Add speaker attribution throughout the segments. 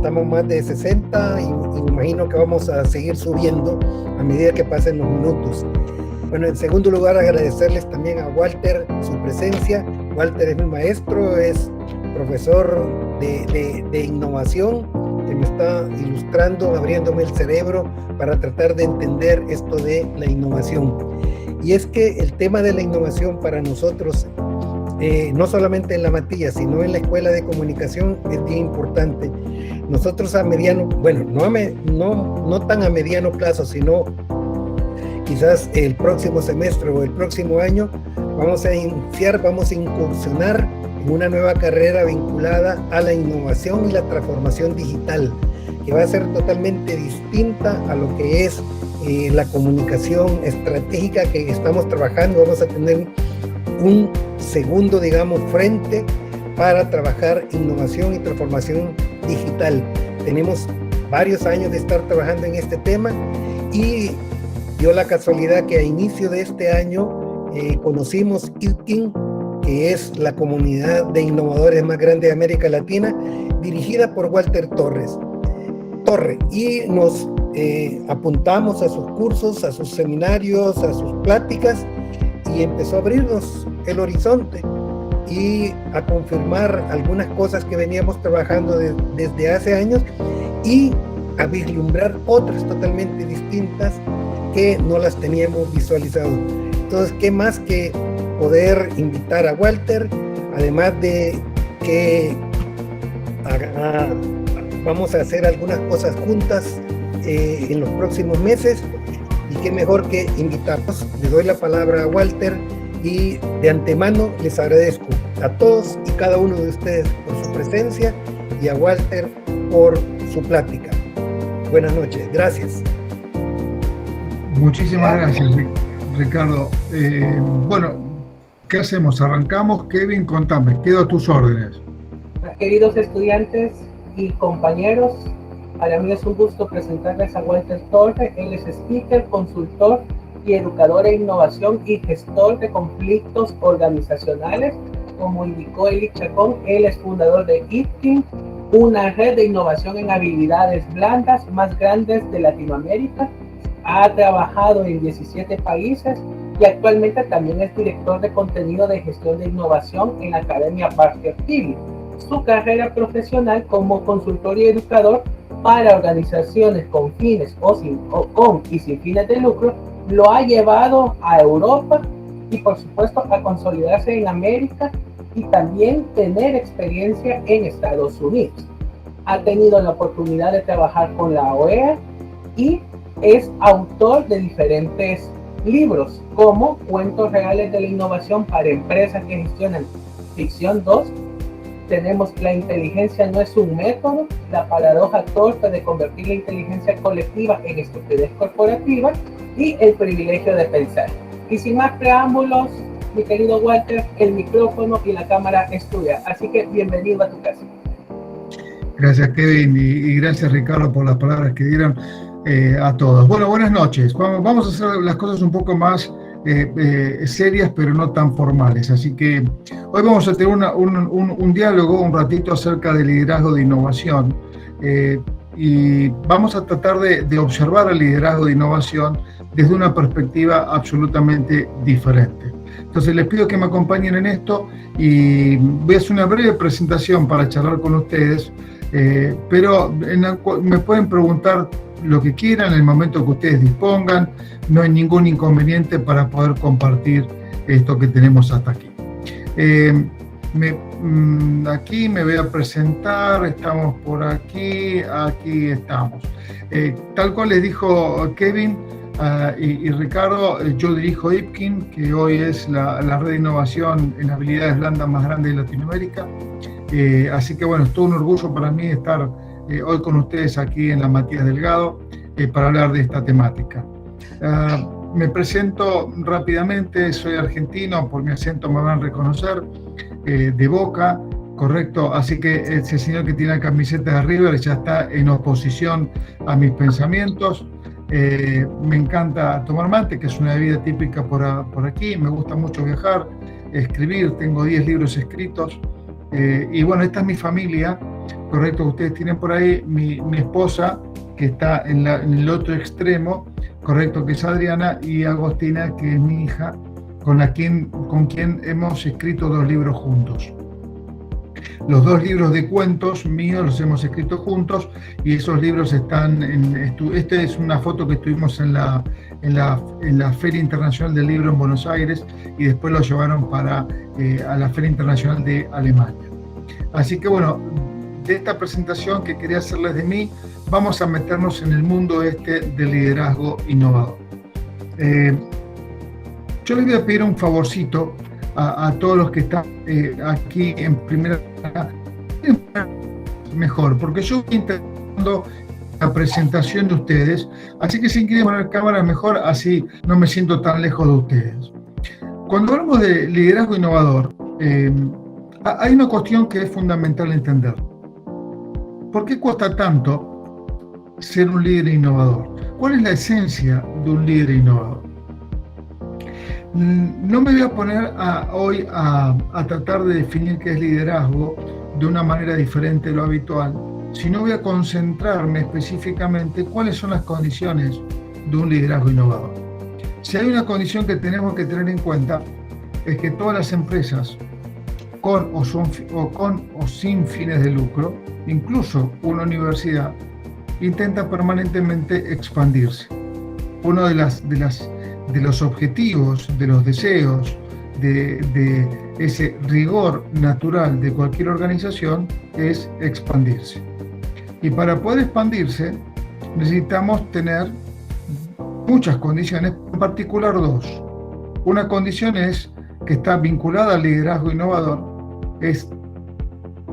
Speaker 1: estamos más de 60 y me imagino que vamos a seguir subiendo a medida que pasen los minutos. Bueno, en segundo lugar, agradecerles también a Walter su presencia. Walter es mi maestro, es profesor de innovación, que me está ilustrando, abriéndome el cerebro para tratar de entender esto de la innovación. Y es que el tema de la innovación para nosotros, no solamente en la Matías, sino en la Escuela de Comunicación, es bien importante. Nosotros a mediano, bueno, no tan a mediano plazo, sino quizás el próximo semestre o el próximo año, vamos a incursionar en una nueva carrera vinculada a la innovación y la transformación digital, que va a ser totalmente distinta a lo que es la comunicación estratégica que estamos trabajando. Vamos a tener un segundo, digamos, frente para trabajar innovación y transformación digital. Tenemos varios años de estar trabajando en este tema y dio la casualidad que a inicio de este año conocimos IPKIN, que es la comunidad de innovadores más grande de América Latina, dirigida por Walter Torre, y nos apuntamos a sus cursos, a sus seminarios, a sus pláticas, y empezó a abrirnos el horizonte y a confirmar algunas cosas que veníamos trabajando desde hace años y a vislumbrar otras totalmente distintas que no las teníamos visualizado. Entonces, ¿qué más que poder invitar a Walter? Además de que vamos a hacer algunas cosas juntas en los próximos meses, y qué mejor que invitarnos. Le doy la palabra a Walter y de antemano les agradezco a todos y cada uno de ustedes por su presencia y a Walter por su plática. Buenas noches, gracias.
Speaker 2: Muchísimas gracias, Ricardo. Bueno, ¿qué hacemos? ¿Arrancamos? Kevin, contame, quedo a tus órdenes.
Speaker 3: Queridos estudiantes y compañeros, para mí es un gusto presentarles a Walter Torre. Él es speaker, consultor y educador en innovación y gestor de conflictos organizacionales. Como indicó Eli Chacón, él es fundador de IPKIN, una red de innovación en habilidades blandas más grandes de Latinoamérica. Ha trabajado en 17 países y actualmente también es director de contenido de gestión de innovación en la Academia Parker Tilly. Su carrera profesional como consultor y educador para organizaciones con fines con y sin fines de lucro lo ha llevado a Europa y por supuesto a consolidarse en América y también tener experiencia en Estados Unidos. Ha tenido la oportunidad de trabajar con la OEA y es autor de diferentes libros como Cuentos Reales de la Innovación para Empresas que Gestionan Ficción 2. Tenemos La inteligencia no es un método, la paradoja torpe de convertir la inteligencia colectiva en estupidez corporativa y El privilegio de pensar. Y sin más preámbulos, mi querido Walter, el micrófono y la cámara es tuya, así que bienvenido a tu casa.
Speaker 2: Gracias, Kevin, y gracias, Ricardo, por las palabras que dieron a todos. Bueno, buenas noches. Vamos a hacer las cosas un poco más serias, pero no tan formales. Así que hoy vamos a tener un diálogo, un ratito acerca del liderazgo de innovación. Y vamos a tratar de observar el liderazgo de innovación desde una perspectiva absolutamente diferente. Entonces les pido que me acompañen en esto y voy a hacer una breve presentación para charlar con ustedes, pero me pueden preguntar lo que quieran en el momento que ustedes dispongan. No hay ningún inconveniente para poder compartir esto que tenemos hasta aquí. Aquí me voy a presentar, estamos por aquí estamos. Tal cual les dijo Kevin y Ricardo, yo dirijo IPKIN, que hoy es la red de innovación en habilidades blandas más grande de Latinoamérica. Así que bueno, es todo un orgullo para mí estar hoy con ustedes aquí en la Matías Delgado para hablar de esta temática. Me presento rápidamente, soy argentino, por mi acento me van a reconocer, de Boca, correcto, así que ese señor que tiene la camiseta de River ya está en oposición a mis pensamientos. Me encanta tomar mate, que es una bebida típica por aquí, me gusta mucho viajar, escribir, tengo 10 libros escritos, y bueno, esta es mi familia. correcto, que ustedes tienen por ahí, mi esposa, que está en el otro extremo, correcto, que es Adriana, y Agostina, que es mi hija, con quien hemos escrito 2 libros juntos. Los 2 libros de cuentos míos los hemos escrito juntos, y esos libros están esta es una foto que estuvimos en la Feria Internacional del Libro en Buenos Aires, y después lo llevaron a la Feria Internacional de Alemania. Así que bueno, de esta presentación que quería hacerles de mí, vamos a meternos en el mundo del liderazgo innovador. Yo les voy a pedir un favorcito a todos los que están aquí en primera, mejor, porque yo estoy intentando la presentación de ustedes, así que si quieren poner cámara mejor, así no me siento tan lejos de ustedes. Cuando hablamos de liderazgo innovador, hay una cuestión que es fundamental entender. ¿Por qué cuesta tanto ser un líder innovador? ¿Cuál es la esencia de un líder innovador? No me voy a poner hoy a tratar de definir qué es liderazgo de una manera diferente de lo habitual, sino voy a concentrarme específicamente cuáles son las condiciones de un liderazgo innovador. Si hay una condición que tenemos que tener en cuenta, es que todas las empresas, con o sin fines de lucro, incluso una universidad, intenta permanentemente expandirse. Uno de los objetivos, de los deseos, de ese rigor natural de cualquier organización es expandirse. Y para poder expandirse necesitamos tener muchas condiciones, en particular 2. Una condición es que está vinculada al liderazgo innovador, es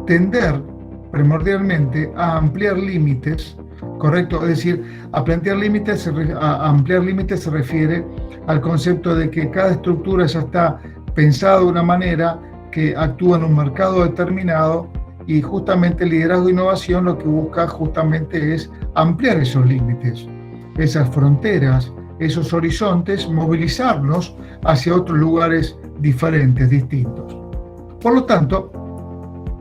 Speaker 2: tender primordialmente a ampliar límites, correcto, es decir, ampliar límites se refiere al concepto de que cada estructura ya está pensada de una manera que actúa en un mercado determinado, y justamente el liderazgo e innovación lo que busca justamente es ampliar esos límites, esas fronteras, esos horizontes, movilizarnos hacia otros lugares diferentes, distintos. Por lo tanto,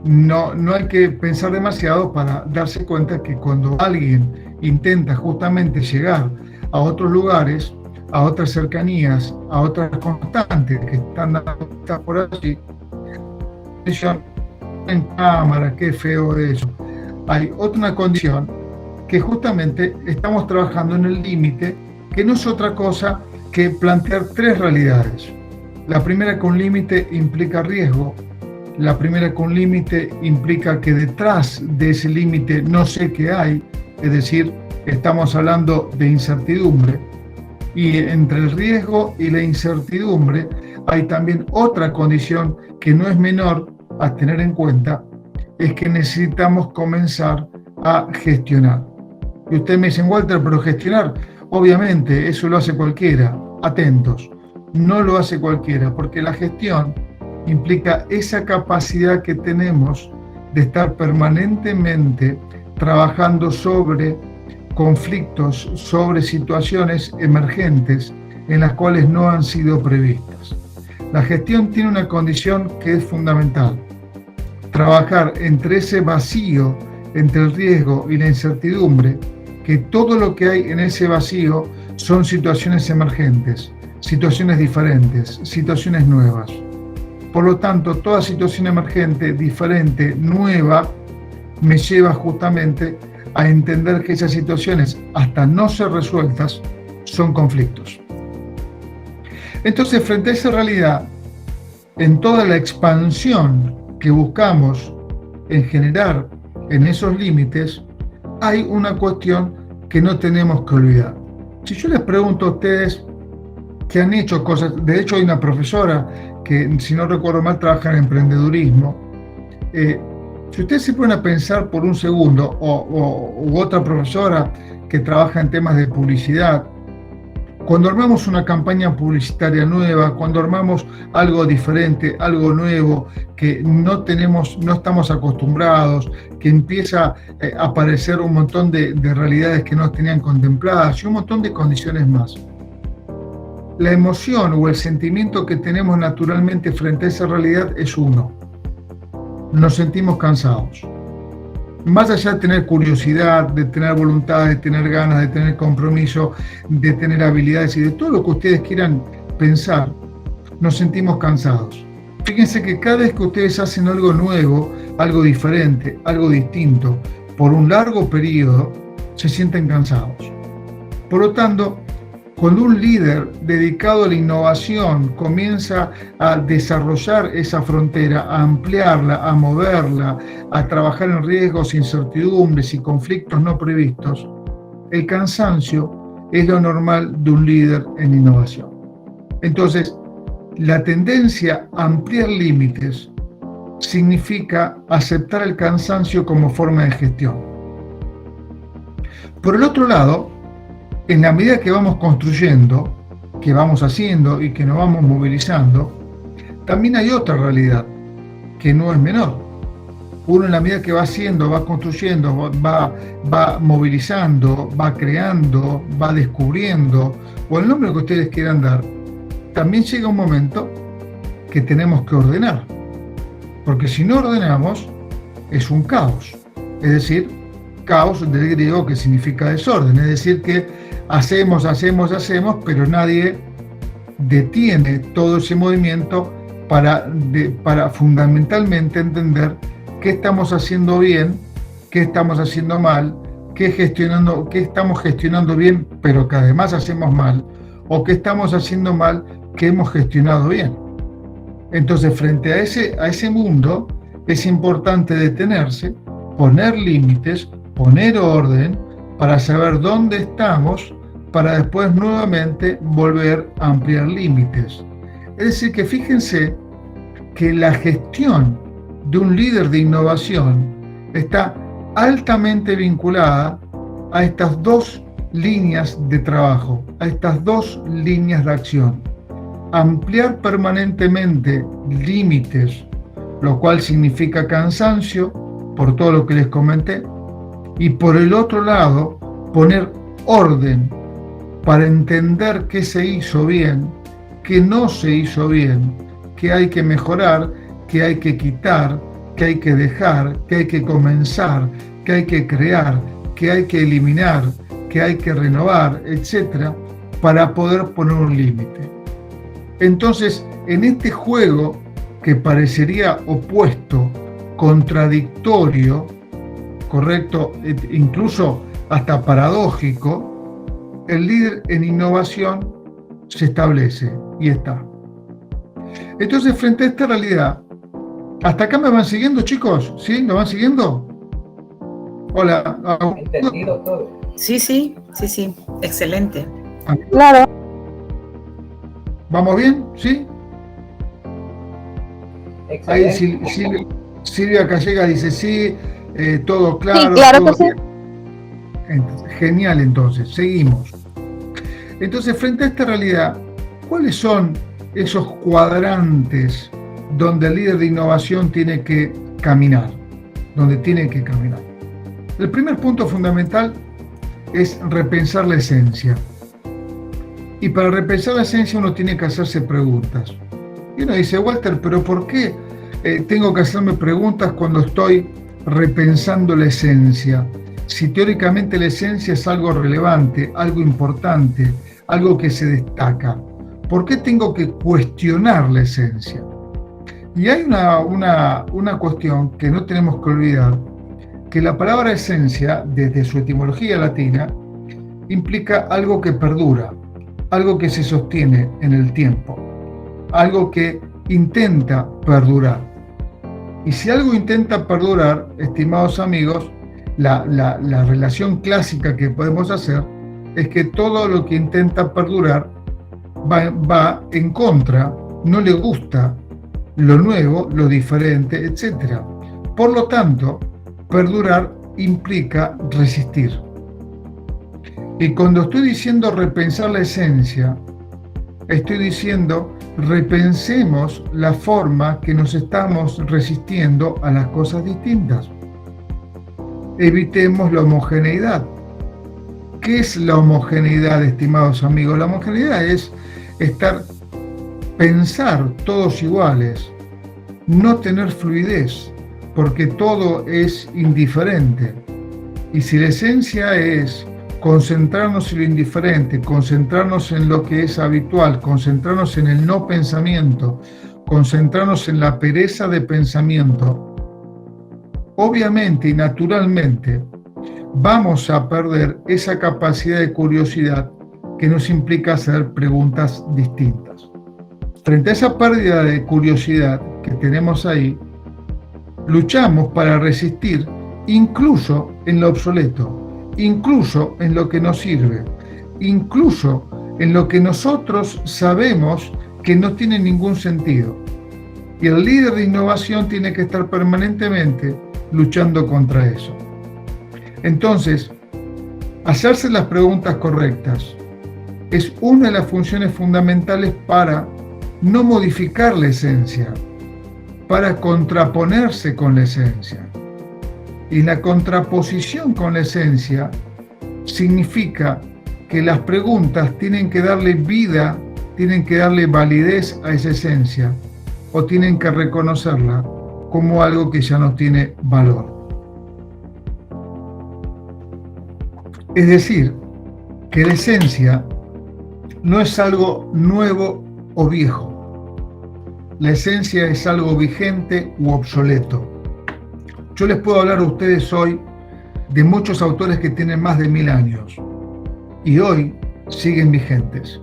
Speaker 2: no hay que pensar demasiado para darse cuenta que cuando alguien intenta justamente llegar a otros lugares, a otras cercanías, a otras constantes que están dando por allí, en cámara, qué feo eso. Hay otra condición que justamente estamos trabajando en el límite, que no es otra cosa que plantear 3 realidades. La primera, que un límite implica riesgo. La primera, que un límite implica que detrás de ese límite no sé qué hay, es decir, estamos hablando de incertidumbre. Y entre el riesgo y la incertidumbre hay también otra condición que no es menor a tener en cuenta, es que necesitamos comenzar a gestionar. Y ustedes me dicen, Walter, pero gestionar, obviamente, eso lo hace cualquiera. Atentos, no lo hace cualquiera, porque la gestión implica esa capacidad que tenemos de estar permanentemente trabajando sobre conflictos, sobre situaciones emergentes en las cuales no han sido previstas. La gestión tiene una condición que es fundamental: trabajar entre ese vacío, entre el riesgo y la incertidumbre, que todo lo que hay en ese vacío son situaciones emergentes, situaciones diferentes, situaciones nuevas. Por lo tanto, toda situación emergente, diferente, nueva, me lleva justamente a entender que esas situaciones, hasta no ser resueltas, son conflictos. Entonces, frente a esa realidad, en toda la expansión que buscamos en generar en esos límites, hay una cuestión que no tenemos que olvidar. Si yo les pregunto a ustedes que han hecho cosas, de hecho hay una profesora que, si no recuerdo mal, trabaja en emprendedurismo, si ustedes se ponen a pensar por un segundo, u otra profesora que trabaja en temas de publicidad, cuando armamos una campaña publicitaria nueva, cuando armamos algo diferente, algo nuevo, que no estamos acostumbrados, que empieza a aparecer un montón de realidades que no tenían contempladas y un montón de condiciones más. La emoción o el sentimiento que tenemos naturalmente frente a esa realidad es uno: nos sentimos cansados. más allá de tener curiosidad, de tener voluntad, de tener ganas, de tener compromiso, de tener habilidades y de todo lo que ustedes quieran pensar, nos sentimos cansados. Fíjense que cada vez que ustedes hacen algo nuevo, algo diferente, algo distinto, por un largo periodo, se sienten cansados. Por lo tanto, cuando un líder dedicado a la innovación comienza a desarrollar esa frontera, a ampliarla, a moverla, a trabajar en riesgos, incertidumbres y conflictos no previstos, el cansancio es lo normal de un líder en innovación. Entonces, la tendencia a ampliar límites significa aceptar el cansancio como forma de gestión. Por el otro lado, en la medida que vamos construyendo, que vamos haciendo y que nos vamos movilizando, también hay otra realidad que no es menor. Uno en la medida que va haciendo, va construyendo, va movilizando, va creando, va descubriendo, o el nombre que ustedes quieran dar, también llega un momento que tenemos que ordenar. Porque si no ordenamos, es un caos. Es decir, caos del griego que significa desorden. Es decir, que hacemos, pero nadie detiene todo ese movimiento para fundamentalmente entender qué estamos haciendo bien, qué estamos haciendo mal, qué estamos gestionando bien, pero que además hacemos mal, o qué estamos haciendo mal, que hemos gestionado bien. Entonces, frente a ese mundo, es importante detenerse, poner límites, poner orden, para saber dónde estamos, para después nuevamente volver a ampliar límites. Es decir, que fíjense que la gestión de un líder de innovación está altamente vinculada a estas dos líneas de trabajo, a estas dos líneas de acción. Ampliar permanentemente límites, lo cual significa cansancio, por todo lo que les comenté, y por el otro lado, poner orden para entender qué se hizo bien, qué no se hizo bien, qué hay que mejorar, qué hay que quitar, qué hay que dejar, qué hay que comenzar, qué hay que crear, qué hay que eliminar, qué hay que renovar, etc., para poder poner un límite. Entonces, en este juego que parecería opuesto, contradictorio, correcto, incluso hasta paradójico, el líder en innovación se establece y está. Entonces, frente a esta realidad, ¿hasta acá me van siguiendo, chicos? ¿Sí? ¿Me van siguiendo? Hola.
Speaker 3: Entendido todo.
Speaker 4: Sí, excelente.
Speaker 5: Claro.
Speaker 2: ¿Vamos bien? ¿Sí?
Speaker 3: Excelente.
Speaker 2: Ahí Silvia Callega dice sí, todo claro.
Speaker 5: Sí, claro
Speaker 2: todo
Speaker 5: que sí.
Speaker 2: Entonces, genial, entonces, seguimos. Entonces, frente a esta realidad, ¿cuáles son esos cuadrantes donde el líder de innovación tiene que caminar? El primer punto fundamental es repensar la esencia. Y para repensar la esencia uno tiene que hacerse preguntas. Y uno dice, Walter, ¿pero por qué tengo que hacerme preguntas cuando estoy repensando la esencia? Si teóricamente la esencia es algo relevante, algo importante, algo que se destaca. ¿Por qué tengo que cuestionar la esencia? Y hay una cuestión que no tenemos que olvidar, que la palabra esencia, desde su etimología latina, implica algo que perdura, algo que se sostiene en el tiempo, algo que intenta perdurar. Y si algo intenta perdurar, estimados amigos, la relación clásica que podemos hacer es que todo lo que intenta perdurar va en contra, no le gusta lo nuevo, lo diferente, etc. Por lo tanto, perdurar implica resistir. Y cuando estoy diciendo repensar la esencia, estoy diciendo repensemos la forma que nos estamos resistiendo a las cosas distintas. Evitemos la homogeneidad. ¿Qué es la homogeneidad, estimados amigos? La homogeneidad es pensar todos iguales, no tener fluidez, porque todo es indiferente. Y si la esencia es concentrarnos en lo indiferente, concentrarnos en lo que es habitual, concentrarnos en el no pensamiento, concentrarnos en la pereza de pensamiento, obviamente y naturalmente vamos a perder esa capacidad de curiosidad que nos implica hacer preguntas distintas. Frente a esa pérdida de curiosidad que tenemos ahí, luchamos para resistir incluso en lo obsoleto, incluso en lo que nos sirve, incluso en lo que nosotros sabemos que no tiene ningún sentido. Y el líder de innovación tiene que estar permanentemente luchando contra eso. Entonces, hacerse las preguntas correctas es una de las funciones fundamentales para no modificar la esencia, para contraponerse con la esencia. Y la contraposición con la esencia significa que las preguntas tienen que darle vida, tienen que darle validez a esa esencia, o tienen que reconocerla como algo que ya no tiene valor. Es decir, que la esencia no es algo nuevo o viejo. La esencia es algo vigente u obsoleto. Yo les puedo hablar a ustedes hoy de muchos autores que tienen más de 1000 años y hoy siguen vigentes.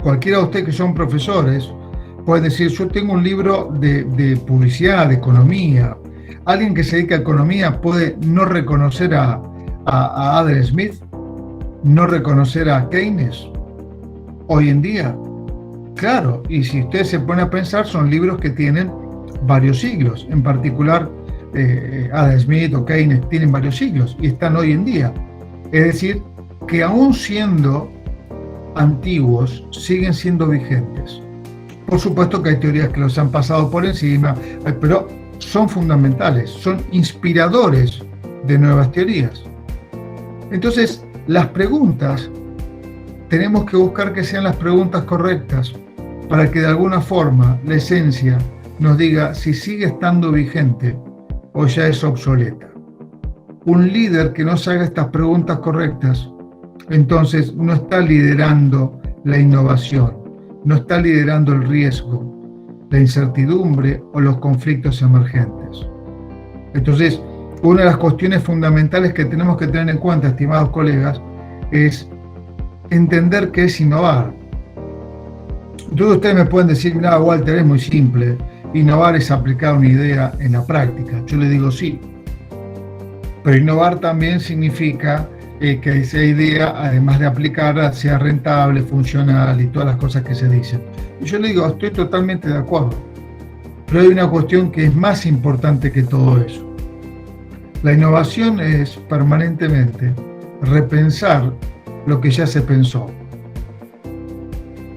Speaker 2: Cualquiera de ustedes que son profesores puede decir, yo tengo un libro de publicidad, de economía. Alguien que se dedica a economía puede no reconocer a Adam Smith, no reconocer a Keynes hoy en día. Claro, y si usted se pone a pensar, son libros que tienen varios siglos, en particular Adam Smith o Keynes tienen varios siglos y están hoy en día. Es decir, que aún siendo antiguos, siguen siendo vigentes. Por supuesto que hay teorías que los han pasado por encima, pero son fundamentales, son inspiradores de nuevas teorías. Entonces, las preguntas, tenemos que buscar que sean las preguntas correctas para que de alguna forma la esencia nos diga si sigue estando vigente o ya es obsoleta. Un líder que no se haga estas preguntas correctas, entonces no está liderando la innovación, no está liderando el riesgo, la incertidumbre o los conflictos emergentes. Entonces, una de las cuestiones fundamentales que tenemos que tener en cuenta, estimados colegas, es entender qué es innovar. Todos ustedes me pueden decir, mira, Walter, es muy simple, innovar es aplicar una idea en la práctica. Yo le digo sí, pero innovar también significa que esa idea, además de aplicarla, sea rentable, funcional y todas las cosas que se dicen. Y yo le digo, estoy totalmente de acuerdo, pero hay una cuestión que es más importante que todo eso. La innovación es permanentemente repensar lo que ya se pensó.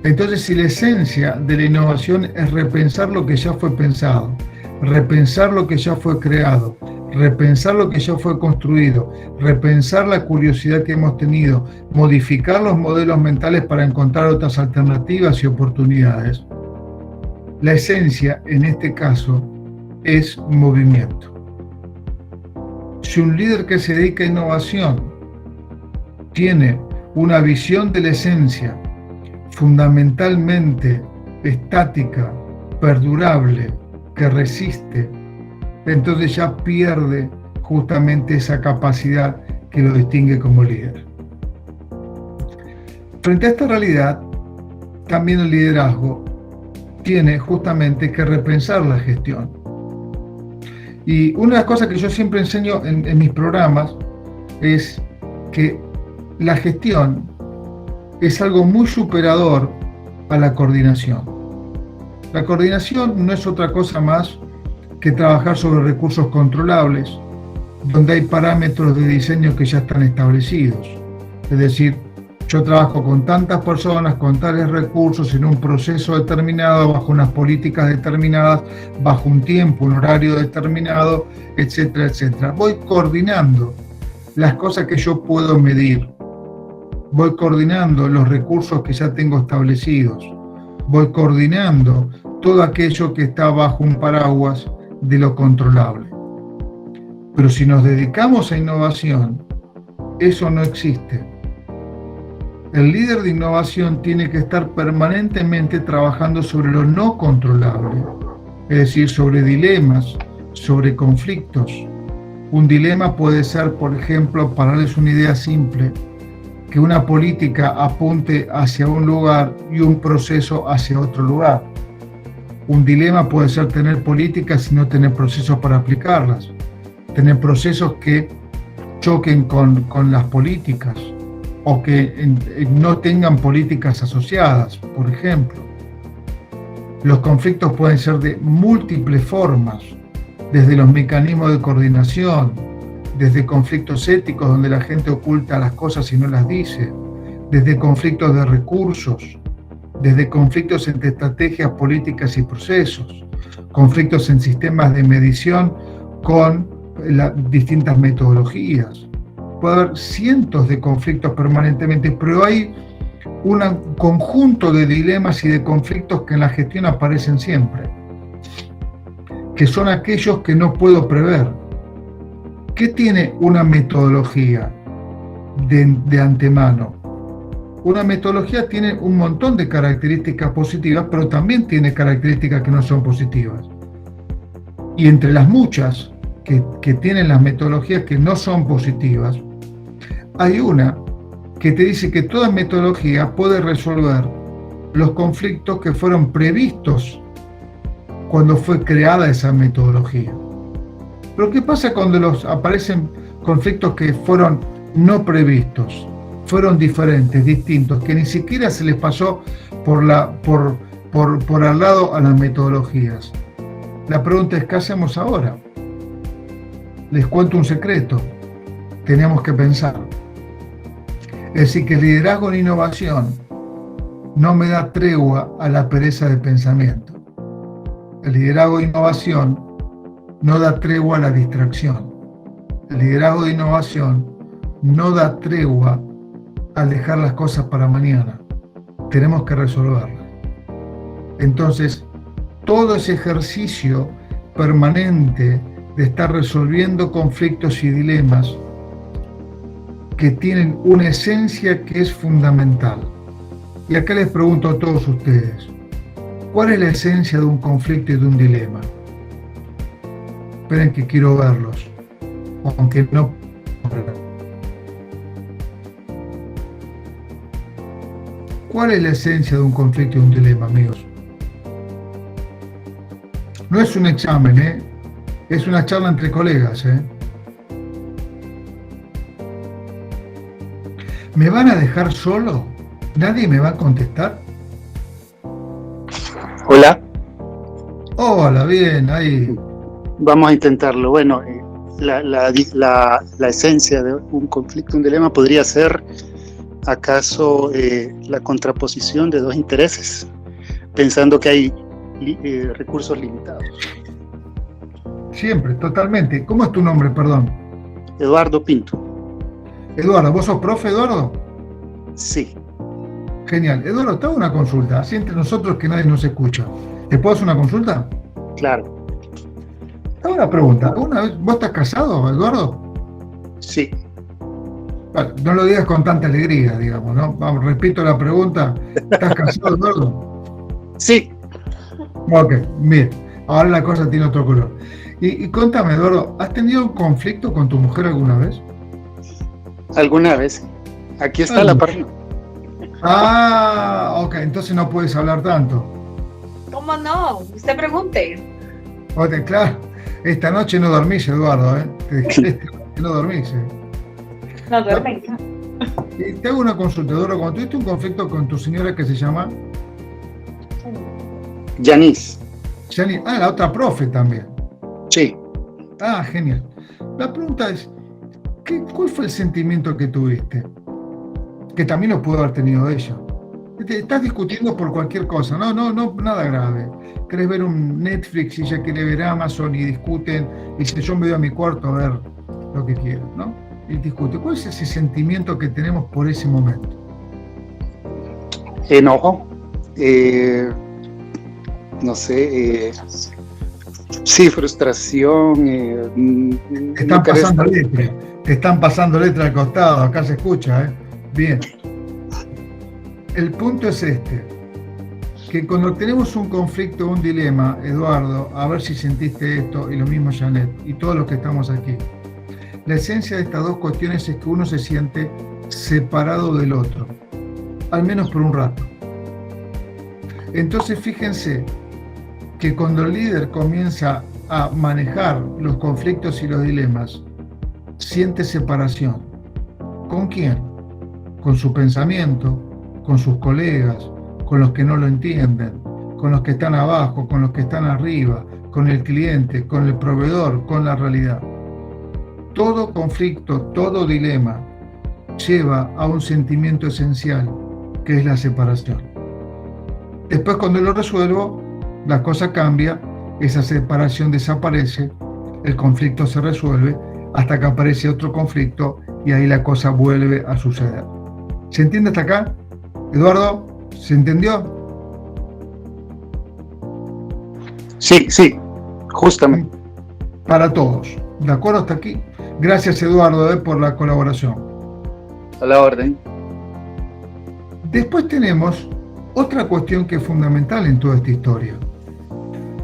Speaker 2: Entonces, si la esencia de la innovación es repensar lo que ya fue pensado, repensar lo que ya fue creado, repensar lo que ya fue construido, repensar la curiosidad que hemos tenido, modificar los modelos mentales para encontrar otras alternativas y oportunidades, la esencia, en este caso, es movimiento. Si un líder que se dedica a innovación tiene una visión de la esencia fundamentalmente estática, perdurable, que resiste, entonces ya pierde justamente esa capacidad que lo distingue como líder. Frente a esta realidad, también el liderazgo tiene justamente que repensar la gestión. Y una de las cosas que yo siempre enseño en mis programas es que la gestión es algo muy superador a la coordinación. La coordinación no es otra cosa más que trabajar sobre recursos controlables, donde hay parámetros de diseño que ya están establecidos. Es decir, yo trabajo con tantas personas, con tales recursos, en un proceso determinado, bajo unas políticas determinadas, bajo un tiempo, un horario determinado, etcétera, etcétera. Voy coordinando las cosas que yo puedo medir. Voy coordinando los recursos que ya tengo establecidos. Voy coordinando todo aquello que está bajo un paraguas de lo controlable. Pero si nos dedicamos a innovación, eso no existe. El líder de innovación tiene que estar permanentemente trabajando sobre lo no controlable, es decir, sobre dilemas, sobre conflictos. Un dilema puede ser, por ejemplo, para darles una idea simple, que una política apunte hacia un lugar y un proceso hacia otro lugar. Un dilema puede ser tener políticas y no tener procesos para aplicarlas, tener procesos que choquen con las políticas o que no tengan políticas asociadas, por ejemplo. Los conflictos pueden ser de múltiples formas, desde los mecanismos de coordinación, desde conflictos éticos donde la gente oculta las cosas y no las dice, desde conflictos de recursos, desde conflictos entre estrategias políticas y procesos, conflictos en sistemas de medición con distintas metodologías. Puede haber cientos de conflictos permanentemente, pero hay un conjunto de dilemas y de conflictos que en la gestión aparecen siempre, que son aquellos que no puedo prever. ¿Qué tiene una metodología de antemano? Una metodología tiene un montón de características positivas, pero también tiene características que no son positivas. Y entre las muchas que tienen las metodologías que no son positivas, hay una que te dice que toda metodología puede resolver los conflictos que fueron previstos cuando fue creada esa metodología. Pero ¿qué pasa cuando aparecen conflictos que fueron no previstos, fueron diferentes, distintos, que ni siquiera se les pasó por al lado a las metodologías? La pregunta es, ¿qué hacemos ahora? Les cuento un secreto, tenemos que pensar. Es decir, que el liderazgo en innovación no me da tregua a la pereza de pensamiento. El liderazgo de innovación no da tregua a la distracción. El liderazgo de innovación no da tregua al dejar las cosas para mañana. Tenemos que resolverlas. Entonces, todo ese ejercicio permanente de estar resolviendo conflictos y dilemas que tienen una esencia que es fundamental. Y acá les pregunto a todos ustedes, ¿cuál es la esencia de un conflicto y de un dilema? Esperen que quiero verlos, aunque no. ¿Cuál es la esencia de un conflicto y un dilema, amigos? No es un examen, es una charla entre colegas. ¿Me van a dejar solo? ¿Nadie me va a contestar?
Speaker 5: Hola.
Speaker 2: Hola, bien, ahí.
Speaker 5: Vamos a intentarlo. Bueno, la esencia de un conflicto, un dilema podría ser, ¿acaso la contraposición de dos intereses? Pensando que hay recursos limitados.
Speaker 2: Siempre, totalmente. ¿Cómo es tu nombre, perdón?
Speaker 5: Eduardo Pinto.
Speaker 2: Eduardo, ¿vos sos profe, Eduardo?
Speaker 5: Sí.
Speaker 2: Genial. Eduardo, te hago una consulta, así entre nosotros que nadie nos escucha. ¿Te puedo hacer una consulta?
Speaker 5: Claro.
Speaker 2: Te hago una pregunta. ¿Vos estás casado, Eduardo?
Speaker 5: Sí.
Speaker 2: Bueno, no lo digas con tanta alegría, digamos, ¿no? Vamos, repito la pregunta. ¿Estás casado, Eduardo?
Speaker 5: Sí.
Speaker 2: Ok, bien. Ahora la cosa tiene otro color. Y contame, Eduardo, ¿has tenido un conflicto con tu mujer alguna vez?
Speaker 5: Alguna vez. Aquí está la parte.
Speaker 2: Ah, ok, entonces no puedes hablar tanto.
Speaker 4: ¿Cómo no? Usted pregunte.
Speaker 2: Ok, claro. Esta noche no dormís, Eduardo, Esta noche no dormís,
Speaker 4: No duerme.
Speaker 2: Y te hago una consulta, Eduardo. Cuando tuviste un conflicto con tu señora que se llama
Speaker 5: Yanis.
Speaker 2: Yani, la otra profe también.
Speaker 5: Sí.
Speaker 2: Ah, genial. La pregunta es, ¿cuál fue el sentimiento que tuviste? Que también lo pudo haber tenido ella. Estás discutiendo por cualquier cosa, no, nada grave. Querés ver un Netflix y ella quiere ver Amazon y discuten, y dice, yo me voy a mi cuarto a ver lo que quiero, ¿no? Y discute. ¿Cuál es ese sentimiento que tenemos por ese momento?
Speaker 5: Enojo. No sé, Sí, frustración.
Speaker 2: Te están pasando letra al costado, acá se escucha, ¿eh? Bien. El punto es que cuando tenemos un conflicto, un dilema, Eduardo, a ver si sentiste esto, y lo mismo Janet, y todos los que estamos aquí, la esencia de estas dos cuestiones es que uno se siente separado del otro, al menos por un rato. Entonces fíjense que cuando el líder comienza a manejar los conflictos y los dilemas, siente separación. ¿Con quién? Con su pensamiento, con sus colegas, con los que no lo entienden, con los que están abajo, con los que están arriba, con el cliente, con el proveedor, con la realidad. Todo conflicto, todo dilema lleva a un sentimiento esencial, que es la separación. Después, cuando lo resuelvo, la cosa cambia, esa separación desaparece, el conflicto se resuelve, hasta que aparece otro conflicto y ahí la cosa vuelve a suceder. ¿Se entiende hasta acá? Eduardo, ¿se entendió?
Speaker 5: Sí, justamente.
Speaker 2: Para todos. ¿De acuerdo hasta aquí? Gracias, Eduardo, por la colaboración.
Speaker 5: A la orden.
Speaker 2: Después tenemos otra cuestión que es fundamental en toda esta historia.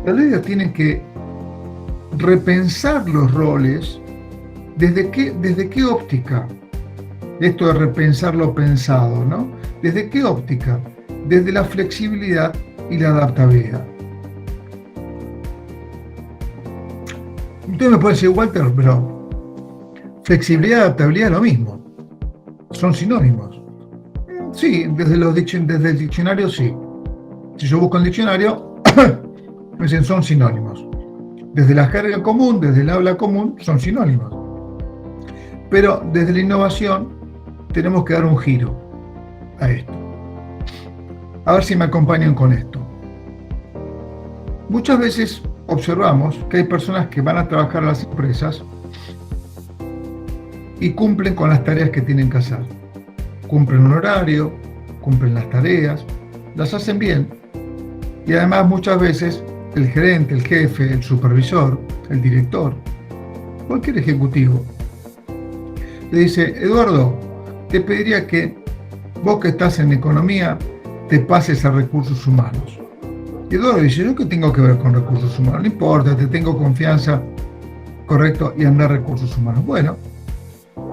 Speaker 2: Los líderes tienen que repensar los roles. ¿Desde qué óptica? Esto de repensar lo pensado, ¿no? ¿Desde qué óptica? Desde la flexibilidad y la adaptabilidad. Usted me puede decir, Walter, pero flexibilidad y adaptabilidad es lo mismo. Son sinónimos. Sí, desde el diccionario sí. Si yo busco el diccionario, me dicen son sinónimos. Desde la jerga común, desde el habla común, son sinónimos. Pero desde la innovación tenemos que dar un giro a esto. A ver si me acompañan con esto. Muchas veces observamos que hay personas que van a trabajar a las empresas y cumplen con las tareas que tienen que hacer. Cumplen un horario, cumplen las tareas, las hacen bien. Y además muchas veces el gerente, el jefe, el supervisor, el director, cualquier ejecutivo, le dice, Eduardo, te pediría que vos que estás en economía te pases a recursos humanos. Y Eduardo dice, ¿yo qué tengo que ver con recursos humanos? No importa, te tengo confianza, correcto, y anda a recursos humanos. Bueno,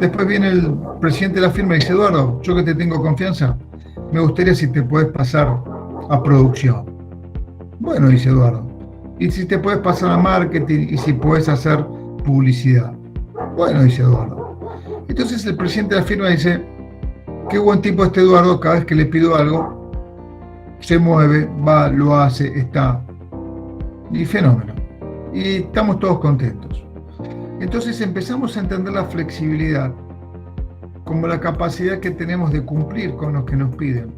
Speaker 2: después viene el presidente de la firma y dice, Eduardo, yo que te tengo confianza, me gustaría si te puedes pasar a producción. Bueno, dice Eduardo, y si te puedes pasar a marketing y si puedes hacer publicidad. Bueno, dice Eduardo. Entonces el presidente de la firma dice, qué buen tipo este Eduardo, cada vez que le pido algo, se mueve, va, lo hace, está. Y fenómeno. Y estamos todos contentos. Entonces empezamos a entender la flexibilidad como la capacidad que tenemos de cumplir con lo que nos piden,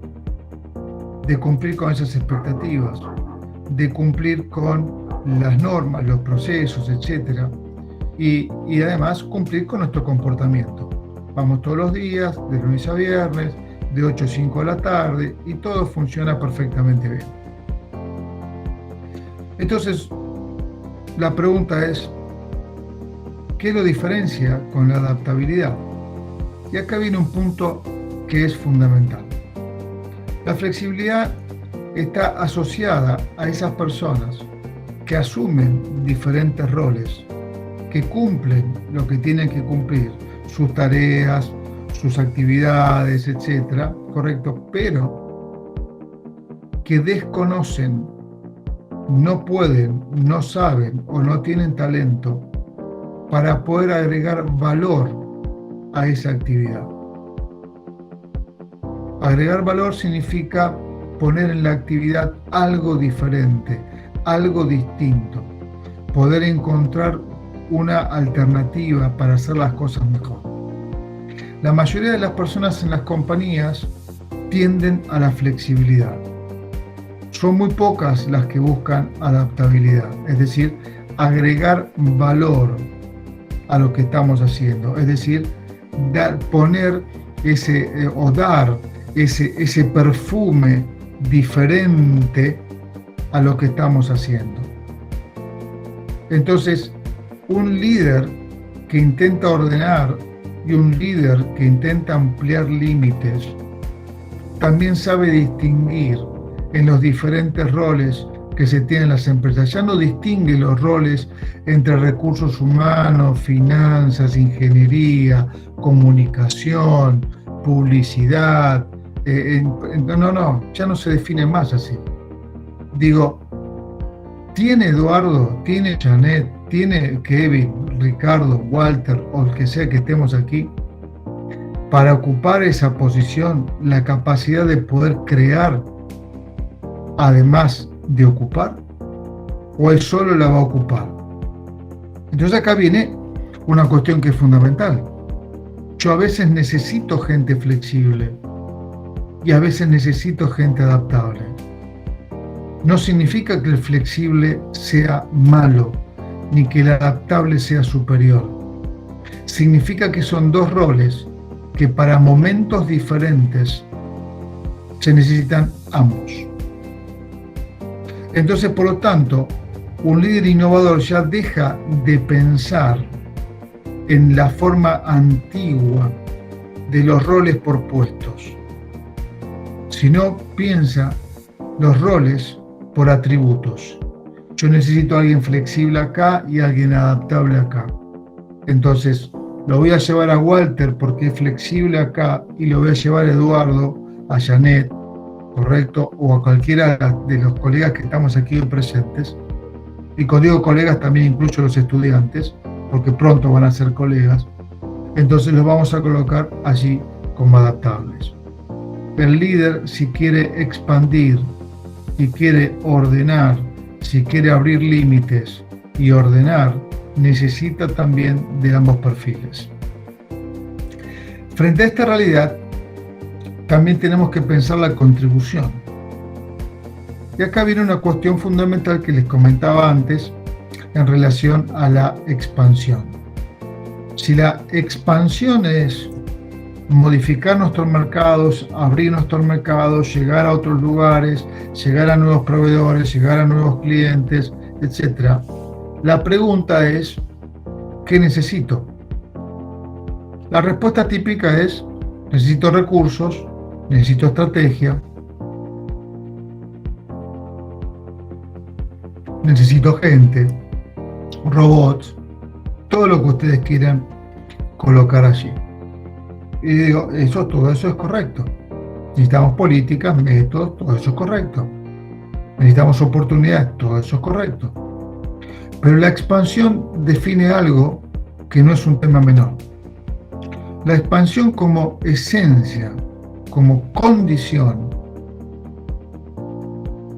Speaker 2: de cumplir con esas expectativas, de cumplir con las normas, los procesos, etc. Y además cumplir con nuestro comportamiento. Vamos todos los días, de lunes a viernes, de 8 a 5 de la tarde, y todo funciona perfectamente bien. Entonces, la pregunta es, ¿qué lo diferencia con la adaptabilidad? Y acá viene un punto que es fundamental. La flexibilidad está asociada a esas personas que asumen diferentes roles, que cumplen lo que tienen que cumplir, sus tareas, sus actividades, etcétera, correcto, pero que desconocen, no pueden, no saben o no tienen talento para poder agregar valor a esa actividad. Agregar valor significa poner en la actividad algo diferente, algo distinto, poder encontrar una alternativa para hacer las cosas mejor. La mayoría de las personas en las compañías tienden a la flexibilidad. Son muy pocas las que buscan adaptabilidad, es decir, agregar valor a lo que estamos haciendo, es decir, poner dar ese perfume diferente a lo que estamos haciendo. Entonces, un líder que intenta ordenar y un líder que intenta ampliar límites también sabe distinguir en los diferentes roles que se tienen en las empresas. Ya no distingue los roles entre recursos humanos, finanzas, ingeniería, comunicación, publicidad. No, ya no se define más así. Digo, ¿tiene Eduardo, tiene Janet, tiene Kevin, Ricardo, Walter o el que sea que estemos aquí para ocupar esa posición la capacidad de poder crear además de ocupar? ¿O él solo la va a ocupar? Entonces acá viene una cuestión que es fundamental. Yo a veces necesito gente flexible y a veces necesito gente adaptable. No significa que el flexible sea malo, ni que el adaptable sea superior. Significa que son dos roles que para momentos diferentes se necesitan ambos. Entonces, por lo tanto, un líder innovador ya deja de pensar en la forma antigua de los roles por puestos, sino piensa los roles por atributos. Yo necesito a alguien flexible acá y a alguien adaptable acá. Entonces, lo voy a llevar a Walter porque es flexible acá y lo voy a llevar a Eduardo, a Janet, ¿correcto? O a cualquiera de los colegas que estamos aquí presentes. Y cuando digo colegas también incluyo los estudiantes, porque pronto van a ser colegas. Entonces los vamos a colocar allí como adaptables. El líder, si quiere expandir, si quiere ordenar, si quiere abrir límites y ordenar, necesita también de ambos perfiles. Frente a esta realidad, también tenemos que pensar la contribución. Y acá viene una cuestión fundamental que les comentaba antes en relación a la expansión. Si la expansión es modificar nuestros mercados, abrir nuestros mercados, llegar a otros lugares, llegar a nuevos proveedores, llegar a nuevos clientes, etc. La pregunta es, ¿qué necesito? La respuesta típica es, necesito recursos, necesito estrategia, necesito gente, robots, todo lo que ustedes quieran colocar allí. Y digo, todo eso es correcto. Necesitamos políticas, métodos, todo eso es correcto. Necesitamos oportunidades, todo eso es correcto. Pero la expansión define algo que no es un tema menor. La expansión como esencia, como condición,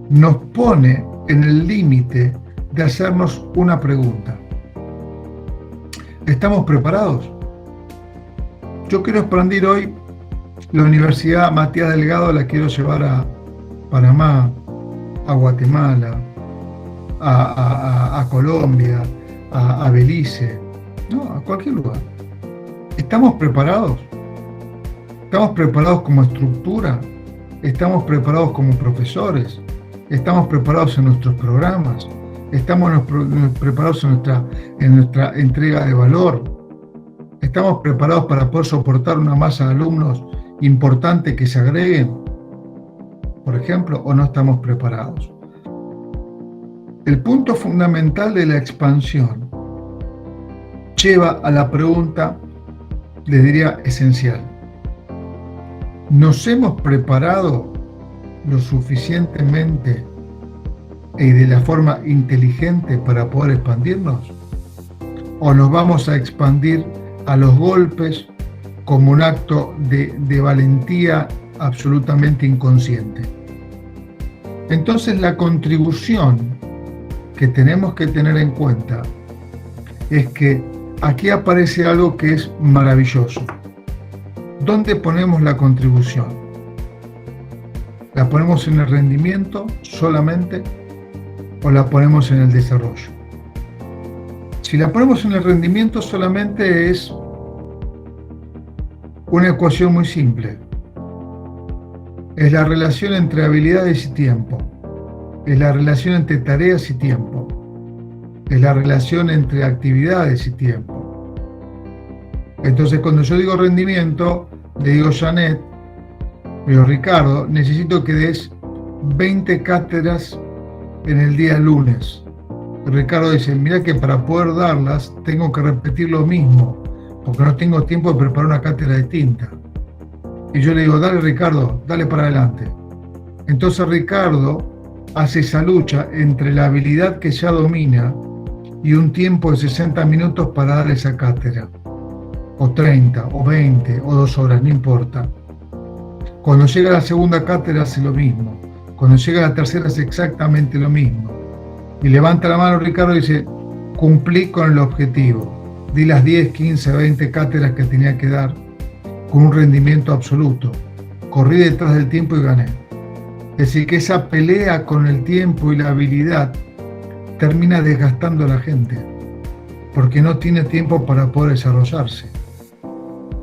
Speaker 2: nos pone en el límite de hacernos una pregunta. ¿Estamos preparados? Yo quiero expandir hoy la Universidad Matías Delgado, la quiero llevar a Panamá, a Guatemala, a Colombia, a Belice, no, a cualquier lugar. ¿Estamos preparados? ¿Estamos preparados como estructura? ¿Estamos preparados como profesores? ¿Estamos preparados en nuestros programas? ¿Estamos preparados en nuestra entrega de valor? ¿Estamos preparados para poder soportar una masa de alumnos importante que se agreguen, por ejemplo, o no estamos preparados? El punto fundamental de la expansión lleva a la pregunta, les diría, esencial. ¿Nos hemos preparado lo suficientemente y de la forma inteligente para poder expandirnos? ¿O nos vamos a expandir a los golpes como un acto de valentía absolutamente inconsciente? Entonces la contribución que tenemos que tener en cuenta es que aquí aparece algo que es maravilloso. ¿Dónde ponemos la contribución? ¿La ponemos en el rendimiento solamente o la ponemos en el desarrollo? Si la ponemos en el rendimiento solamente es una ecuación muy simple. Es la relación entre habilidades y tiempo. Es la relación entre tareas y tiempo. es la relación entre actividades y tiempo. Entonces, cuando yo digo rendimiento, le digo Janet, le digo Ricardo, necesito que des 20 cátedras en el día lunes. Y Ricardo dice, mira que para poder darlas tengo que repetir lo mismo, porque no tengo tiempo de preparar una cátedra distinta. Y yo le digo, dale Ricardo, dale para adelante. Entonces Ricardo hace esa lucha entre la habilidad que ya domina y un tiempo de 60 minutos para dar esa cátedra, o 30, o 20, o 2 horas, no importa. Cuando llega la segunda cátedra hace lo mismo, cuando llega la tercera hace exactamente lo mismo. Y levanta la mano Ricardo y dice, cumplí con el objetivo, di las 10, 15, 20 cátedras que tenía que dar con un rendimiento absoluto, corrí detrás del tiempo y gané. Es decir, que esa pelea con el tiempo y la habilidad termina desgastando a la gente, porque no tiene tiempo para poder desarrollarse.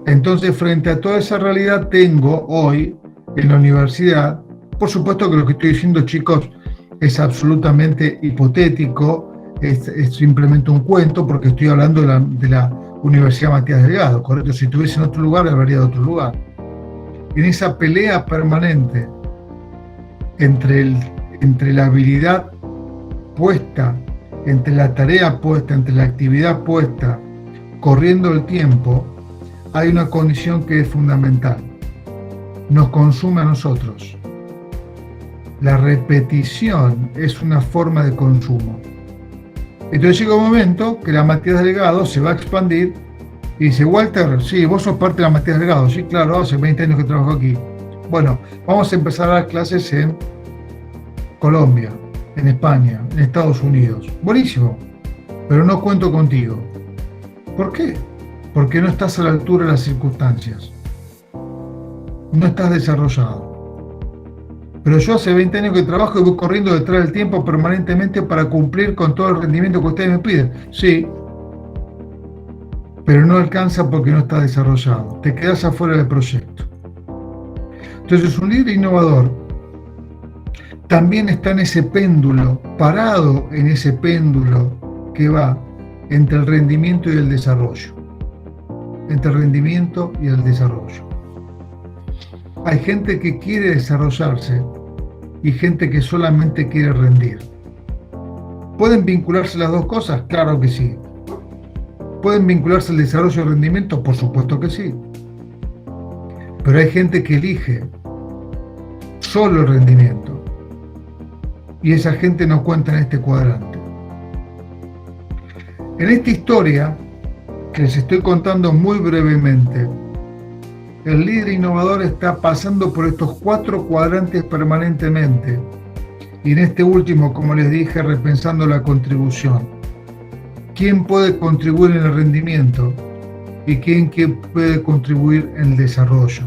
Speaker 2: Entonces, frente a toda esa realidad, tengo hoy en la universidad, por supuesto que lo que estoy diciendo, chicos, es absolutamente hipotético, es simplemente un cuento, porque estoy hablando de la Universidad Matías Delgado, correcto. Si estuviese en otro lugar, hablaría de otro lugar. En esa pelea permanente entre la habilidad puesta, entre la tarea puesta, entre la actividad puesta, corriendo el tiempo, hay una condición que es fundamental. Nos consume a nosotros. La repetición es una forma de consumo. Entonces llega un momento que la Matías Delgado se va a expandir y dice, Walter, sí, vos sos parte de la Matías Delgado. Sí, claro, hace 20 años que trabajo aquí. Bueno, vamos a empezar a dar clases en Colombia, en España, en Estados Unidos. Buenísimo, pero no cuento contigo. ¿Por qué? Porque no estás a la altura de las circunstancias. No estás desarrollado. Pero yo hace 20 años que trabajo y voy corriendo detrás del tiempo permanentemente para cumplir con todo el rendimiento que ustedes me piden. Sí, pero no alcanza porque no está desarrollado. Te quedas afuera del proyecto. Entonces, un líder innovador también está en ese péndulo, parado en ese péndulo que va entre el rendimiento y el desarrollo. Entre el rendimiento y el desarrollo. Hay gente que quiere desarrollarse y gente que solamente quiere rendir. ¿Pueden vincularse las dos cosas? Claro que sí. ¿Pueden vincularse el desarrollo y el rendimiento? Por supuesto que sí. Pero hay gente que elige solo el rendimiento. Y esa gente no cuenta en este cuadrante. En esta historia, que les estoy contando muy brevemente, el líder innovador está pasando por estos 4 cuadrantes permanentemente. Y en este último, como les dije, repensando la contribución. ¿Quién puede contribuir en el rendimiento? ¿Y quién puede contribuir en el desarrollo?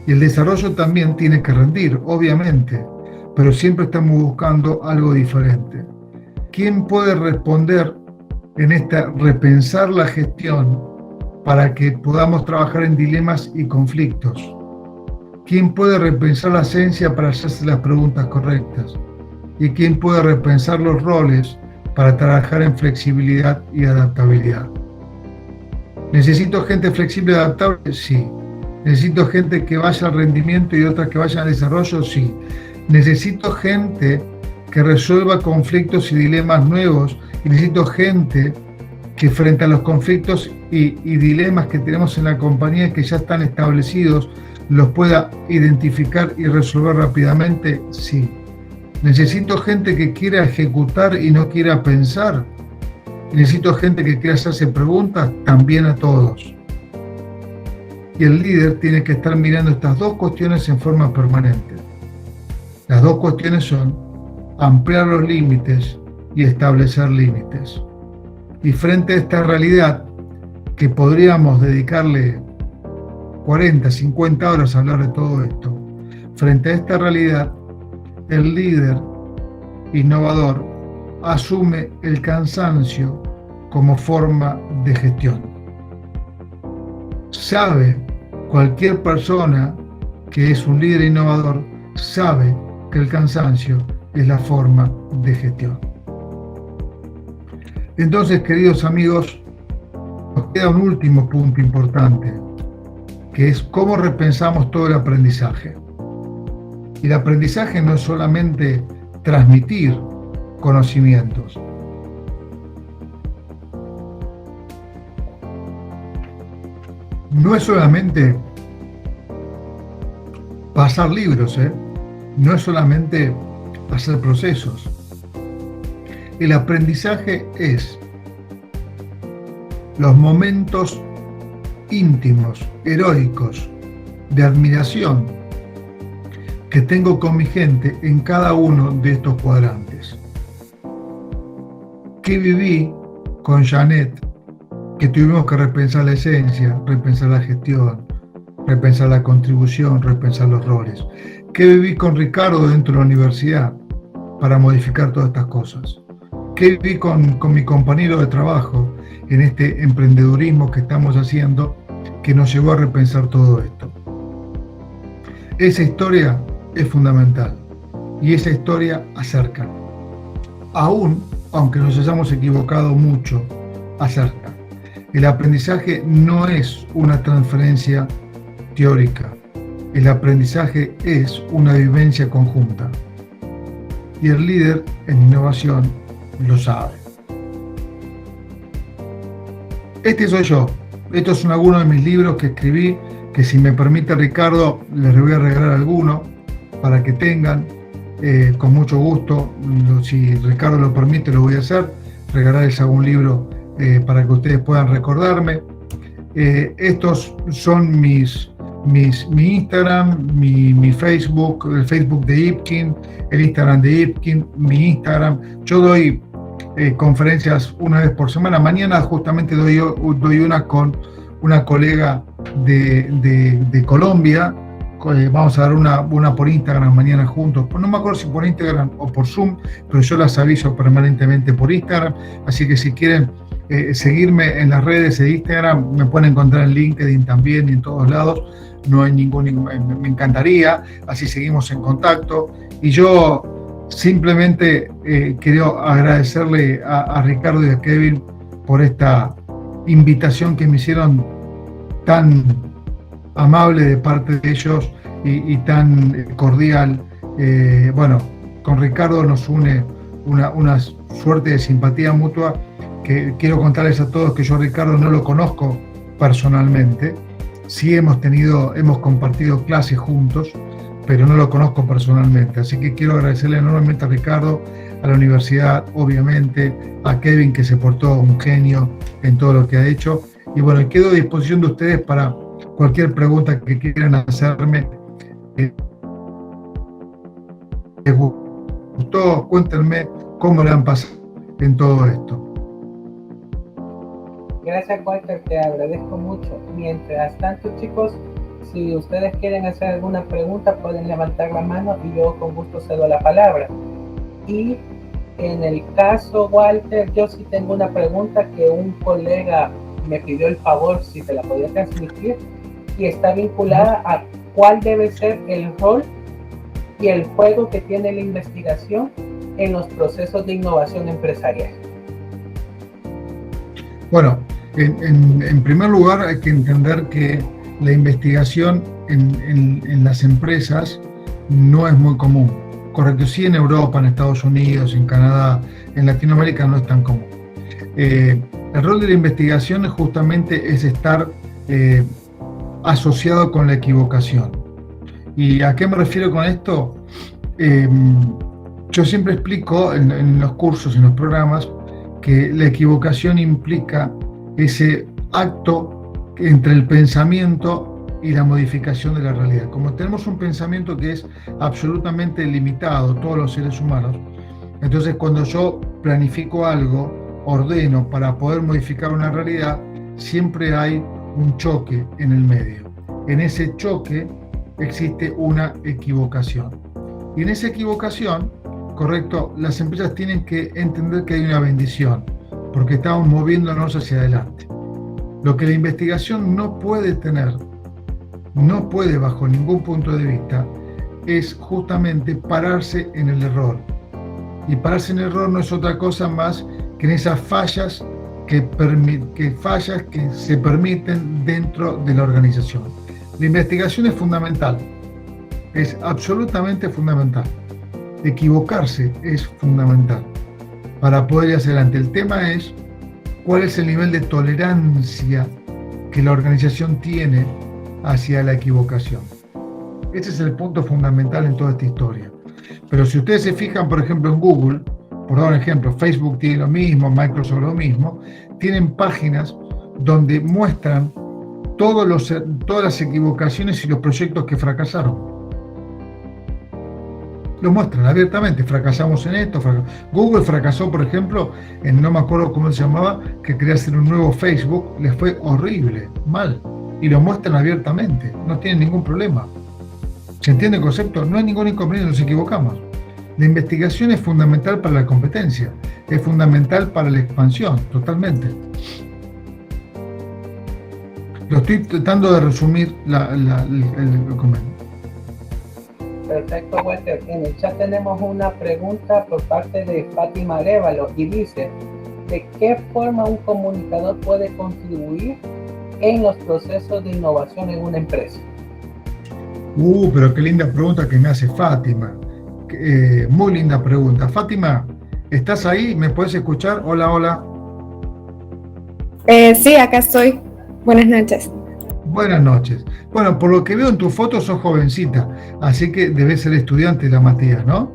Speaker 2: Y el desarrollo también tiene que rendir, obviamente, pero siempre estamos buscando algo diferente. ¿Quién puede responder en esta repensar la gestión para que podamos trabajar en dilemas y conflictos? ¿Quién puede repensar la esencia para hacerse las preguntas correctas? ¿Y quién puede repensar los roles para trabajar en flexibilidad y adaptabilidad? ¿Necesito gente flexible y adaptable? Sí. ¿Necesito gente que vaya al rendimiento y otra que vaya al desarrollo? Sí. ¿Necesito gente que resuelva conflictos y dilemas nuevos? Y necesito gente que frente a los conflictos y dilemas que tenemos en la compañía que ya están establecidos, los pueda identificar y resolver rápidamente. Sí. ¿Necesito gente que quiera ejecutar y no quiera pensar? ¿Necesito gente que quiera hacerse preguntas? También a todos. Y el líder tiene que estar mirando estas dos cuestiones en forma permanente. Las dos cuestiones son ampliar los límites y establecer límites. Y frente a esta realidad, que podríamos dedicarle 40, 50 horas a hablar de todo esto, frente a esta realidad, el líder innovador asume el cansancio como forma de gestión. Sabe, cualquier persona que es un líder innovador, sabe que el cansancio es la forma de gestión. Entonces, queridos amigos, nos queda un último punto importante, que es cómo repensamos todo el aprendizaje. Y el aprendizaje no es solamente transmitir conocimientos. No es solamente pasar libros, no es solamente hacer procesos. El aprendizaje es los momentos íntimos, heroicos, de admiración que tengo con mi gente en cada uno de estos cuadrantes. ¿Qué viví con Janet? Que tuvimos que repensar la esencia, repensar la gestión, repensar la contribución, repensar los roles. ¿Qué viví con Ricardo dentro de la universidad para modificar todas estas cosas? ¿Qué viví con mi compañero de trabajo en este emprendedurismo que estamos haciendo que nos llevó a repensar todo esto? Esa historia es fundamental y esa historia acerca. Aún, aunque nos hayamos equivocado mucho, acerca. El aprendizaje no es una transferencia teórica. El aprendizaje es una vivencia conjunta. Y el líder en innovación lo sabe. Este soy yo. Estos son algunos de mis libros que escribí, que si me permite Ricardo, les voy a regalar alguno para que tengan, con mucho gusto. Si Ricardo lo permite, lo voy a hacer. Regalarles algún libro para que ustedes puedan recordarme. Estos son mi Instagram, mi Facebook, el Facebook de Ipkin, el Instagram de Ipkin, mi Instagram. Yo doy conferencias una vez por semana. Mañana justamente doy una con una colega de Colombia. Vamos a dar una por Instagram mañana juntos. No me acuerdo si por Instagram o por Zoom, pero yo las aviso permanentemente por Instagram. Así que si quieren seguirme en las redes de Instagram, me pueden encontrar en LinkedIn también y en todos lados. No hay me encantaría, así seguimos en contacto. Y yo simplemente quiero agradecerle a Ricardo y a Kevin por esta invitación que me hicieron tan amable de parte de ellos y tan cordial. Bueno, con Ricardo nos une una suerte de simpatía mutua que quiero contarles a todos que yo a Ricardo no lo conozco personalmente. Sí hemos compartido clases juntos, pero no lo conozco personalmente. Así que quiero agradecerle enormemente a Ricardo, a la universidad, obviamente, a Kevin, que se portó un genio en todo lo que ha hecho. Y bueno, quedo a disposición de ustedes para cualquier pregunta que quieran hacerme. ¿Les gustó? Cuéntenme cómo le han pasado en todo esto.
Speaker 3: Gracias, Walter, te agradezco mucho. Mientras tanto, chicos, si ustedes quieren hacer alguna pregunta, pueden levantar la mano y yo con gusto cedo la palabra. Y en el caso, Walter, yo sí tengo una pregunta que un colega me pidió el favor si te la podía transmitir, y está vinculada a cuál debe ser el rol y el juego que tiene la investigación en los procesos de innovación empresarial.
Speaker 2: Bueno, en primer lugar hay que entender que la investigación en las empresas no es muy común. Correcto, sí en Europa, en Estados Unidos, en Canadá, en Latinoamérica no es tan común. El rol de la investigación justamente es estar asociado con la equivocación. ¿Y a qué me refiero con esto? Yo siempre explico en los cursos, en los programas, que la equivocación implica ese acto entre el pensamiento y la modificación de la realidad. Como tenemos un pensamiento que es absolutamente limitado, todos los seres humanos, entonces cuando yo planifico algo, ordeno para poder modificar una realidad, siempre hay un choque en el medio. En ese choque existe una equivocación. Y en esa equivocación, correcto, las empresas tienen que entender que hay una bendición, porque estamos moviéndonos hacia adelante. Lo que la investigación no puede tener, no puede bajo ningún punto de vista, es justamente pararse en el error. Y pararse en el error no es otra cosa más que en esas fallas que se permiten dentro de la organización. La investigación es fundamental, es absolutamente fundamental. Equivocarse es fundamental para poder ir hacia adelante. El tema es cuál es el nivel de tolerancia que la organización tiene hacia la equivocación. Ese es el punto fundamental en toda esta historia. Pero si ustedes se fijan, por ejemplo, en Google, por dar un ejemplo, Facebook tiene lo mismo, Microsoft lo mismo, tienen páginas donde muestran todas las equivocaciones y los proyectos que fracasaron. Lo muestran abiertamente, fracasamos en esto. Google fracasó, por ejemplo, en no me acuerdo cómo se llamaba, que quería hacer un nuevo Facebook, les fue horrible, mal, y lo muestran abiertamente, no tienen ningún problema. ¿Se entiende el concepto? No hay ningún inconveniente, nos equivocamos. La investigación es fundamental para la competencia, es fundamental para la expansión, totalmente. Lo estoy tratando de resumir el documento.
Speaker 3: Perfecto, Walter. En el chat tenemos una pregunta por parte de Fátima Arévalo y dice: ¿de qué forma un comunicador puede contribuir en los procesos de innovación en una empresa?
Speaker 2: Pero qué linda pregunta que me hace Fátima. Muy linda pregunta. Fátima, ¿estás ahí? ¿Me puedes escuchar? Hola, hola.
Speaker 6: Sí, acá estoy. Buenas noches.
Speaker 2: Buenas noches. Bueno, por lo que veo en tu foto sos jovencita, así que debes ser estudiante de la Matías, ¿no?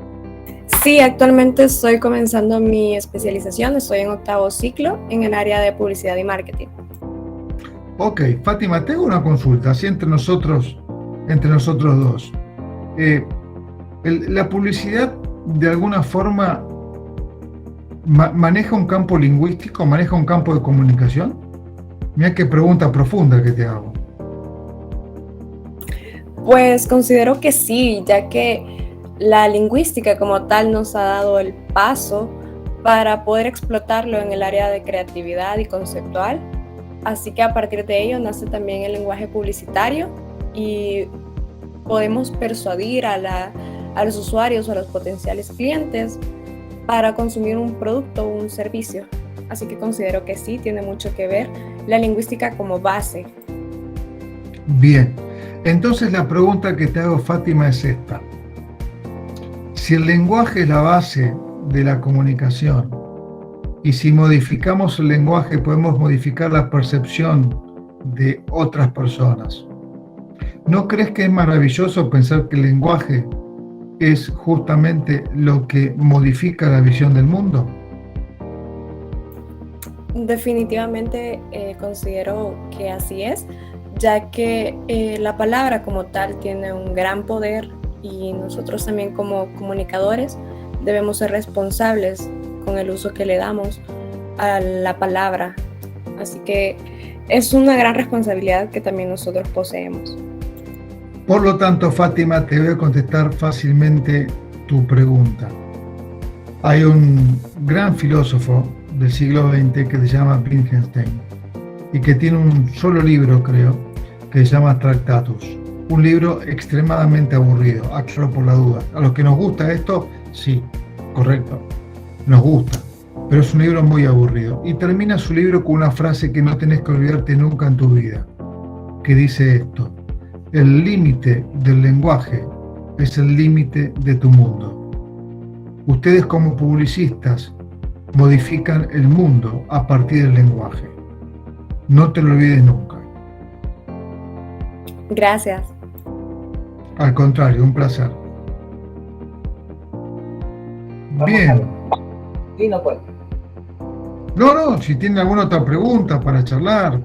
Speaker 6: Sí, actualmente estoy comenzando mi especialización, estoy en 8º ciclo en el área de publicidad y marketing.
Speaker 2: Ok, Fátima, te hago una consulta, así entre nosotros dos. La publicidad, de alguna forma, maneja un campo lingüístico, maneja un campo de comunicación. Mira qué pregunta profunda que te hago.
Speaker 6: Pues considero que sí, ya que la lingüística como tal nos ha dado el paso para poder explotarlo en el área de creatividad y conceptual. Así que a partir de ello nace también el lenguaje publicitario y podemos persuadir a los usuarios o a los potenciales clientes para consumir un producto o un servicio. Así que considero que sí, tiene mucho que ver la lingüística como base.
Speaker 2: Bien, entonces la pregunta que te hago, Fátima, es esta. Si el lenguaje es la base de la comunicación y si modificamos el lenguaje podemos modificar la percepción de otras personas, ¿no crees que es maravilloso pensar que el lenguaje es justamente lo que modifica la visión del mundo?
Speaker 6: Definitivamente considero que así es, ya que la palabra como tal tiene un gran poder y nosotros también como comunicadores debemos ser responsables con el uso que le damos a la palabra. Así que es una gran responsabilidad que también nosotros poseemos.
Speaker 2: Por lo tanto, Fátima, te voy a contestar fácilmente tu pregunta. Hay un gran filósofo del siglo XX que se llama Wittgenstein y que tiene un solo libro, creo, que se llama Tractatus. Un libro extremadamente aburrido, aclaro por la duda. A los que nos gusta esto, sí, correcto, nos gusta, pero es un libro muy aburrido. Y termina su libro con una frase que no tenés que olvidarte nunca en tu vida, que dice esto: el límite del lenguaje es el límite de tu mundo. Ustedes como publicistas modifican el mundo a partir del lenguaje. No te lo olvides nunca.
Speaker 6: Gracias.
Speaker 2: Al contrario, un placer. Bien.
Speaker 3: Y no puedo.
Speaker 2: No, si tienen alguna otra pregunta para charlar.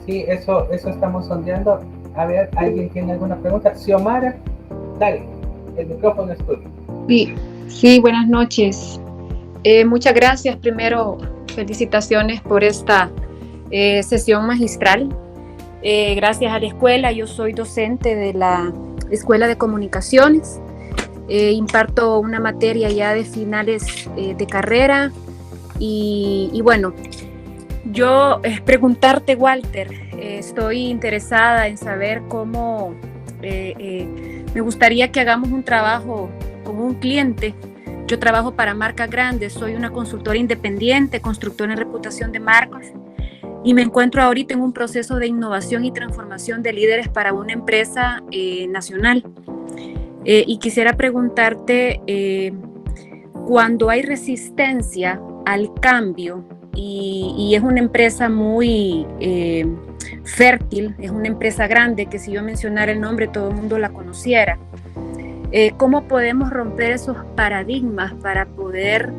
Speaker 3: Sí, eso estamos sondeando. A ver, ¿alguien tiene alguna pregunta? Xiomara, dale, el micrófono es tuyo.
Speaker 7: Sí, buenas noches. Muchas gracias. Primero, felicitaciones por esta sesión magistral. Gracias a la escuela. Yo soy docente de la Escuela de Comunicaciones. Imparto una materia ya de finales de carrera. Y bueno, yo preguntarte, Walter, estoy interesada en saber cómo me gustaría que hagamos un trabajo con un cliente Yo trabajo para marcas grandes, soy una consultora independiente, constructora en reputación de marcas, y me encuentro ahorita en un proceso de innovación y transformación de líderes para una empresa nacional. Y quisiera preguntarte, cuando hay resistencia al cambio, y es una empresa muy fértil, es una empresa grande que si yo mencionara el nombre todo el mundo la conociera, ¿cómo podemos romper esos paradigmas para poder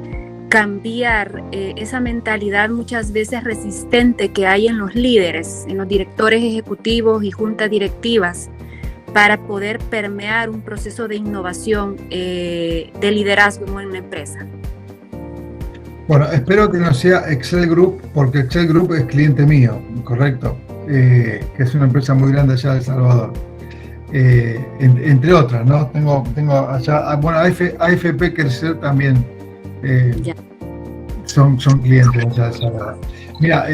Speaker 7: cambiar esa mentalidad muchas veces resistente que hay en los líderes, en los directores ejecutivos y juntas directivas, para poder permear un proceso de innovación de liderazgo en una empresa?
Speaker 2: Bueno, espero que no sea Excel Group, porque Excel Group es cliente mío, ¿correcto? Que es una empresa muy grande allá de El Salvador. Entre otras, ¿no? Tengo allá, bueno, AFP Crecer también son clientes allá de El Salvador. Mira,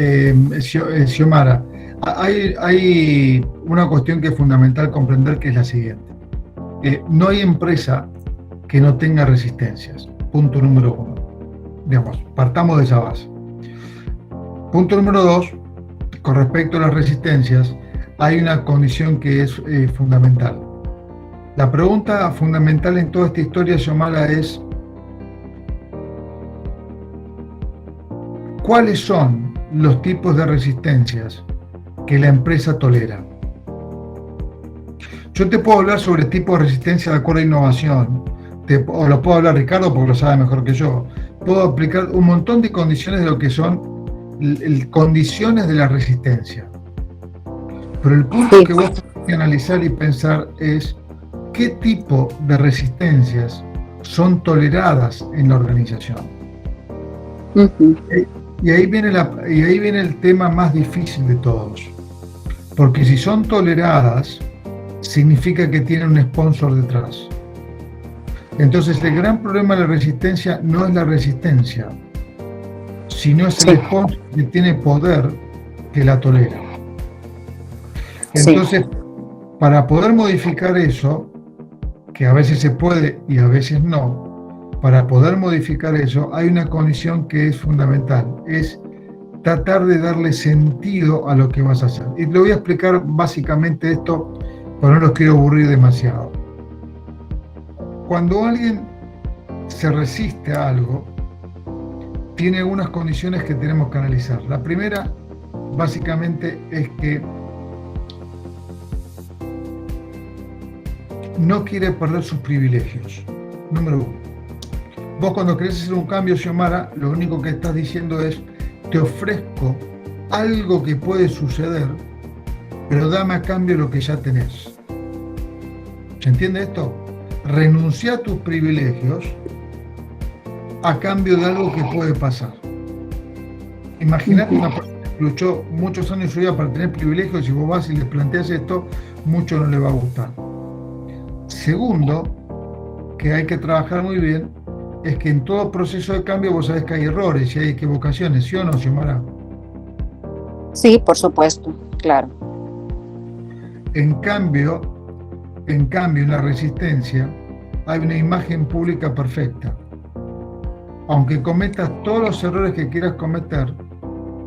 Speaker 2: Xiomara, hay una cuestión que es fundamental comprender, que es la siguiente. No hay empresa que no tenga resistencias, punto número 1. Digamos, partamos de esa base. Punto número 2, con respecto a las resistencias, hay una condición que es fundamental. La pregunta fundamental en toda esta historia, Xiomara, es ¿cuáles son los tipos de resistencias que la empresa tolera? Yo te puedo hablar sobre tipos de resistencia de acuerdo a innovación, o lo puedo hablar Ricardo porque lo sabe mejor que yo. Puedo aplicar un montón de condiciones de lo que son condiciones de la resistencia. Pero el punto que vos tenés que analizar y pensar es qué tipo de resistencias son toleradas en la organización. Y ahí viene el tema más difícil de todos. Porque si son toleradas, significa que tienen un sponsor detrás. Entonces el gran problema de la resistencia no es la resistencia, sino es el sponsor que tiene poder que la tolera. Entonces, para poder modificar eso, que a veces se puede y a veces no, para poder modificar eso hay una condición que es fundamental, es tratar de darle sentido a lo que vas a hacer. Y le voy a explicar básicamente esto, pero no los quiero aburrir demasiado. Cuando alguien se resiste a algo, tiene algunas condiciones que tenemos que analizar. La primera, básicamente, es que no quiere perder sus privilegios. Número 1. Vos cuando querés hacer un cambio, Xiomara, lo único que estás diciendo es: te ofrezco algo que puede suceder, pero dame a cambio lo que ya tenés. ¿Se entiende esto? Renuncia a tus privilegios a cambio de algo que puede pasar. Imagínate una persona que luchó muchos años de su vida para tener privilegios, y vos vas y le planteas esto, mucho no le va a gustar. Segundo, que hay que trabajar muy bien, es que en todo proceso de cambio vos sabés que hay errores y hay equivocaciones, ¿sí o no, Xiomara?
Speaker 8: Sí, por supuesto, claro.
Speaker 2: En cambio, en la resistencia hay una imagen pública perfecta. Aunque cometas todos los errores que quieras cometer,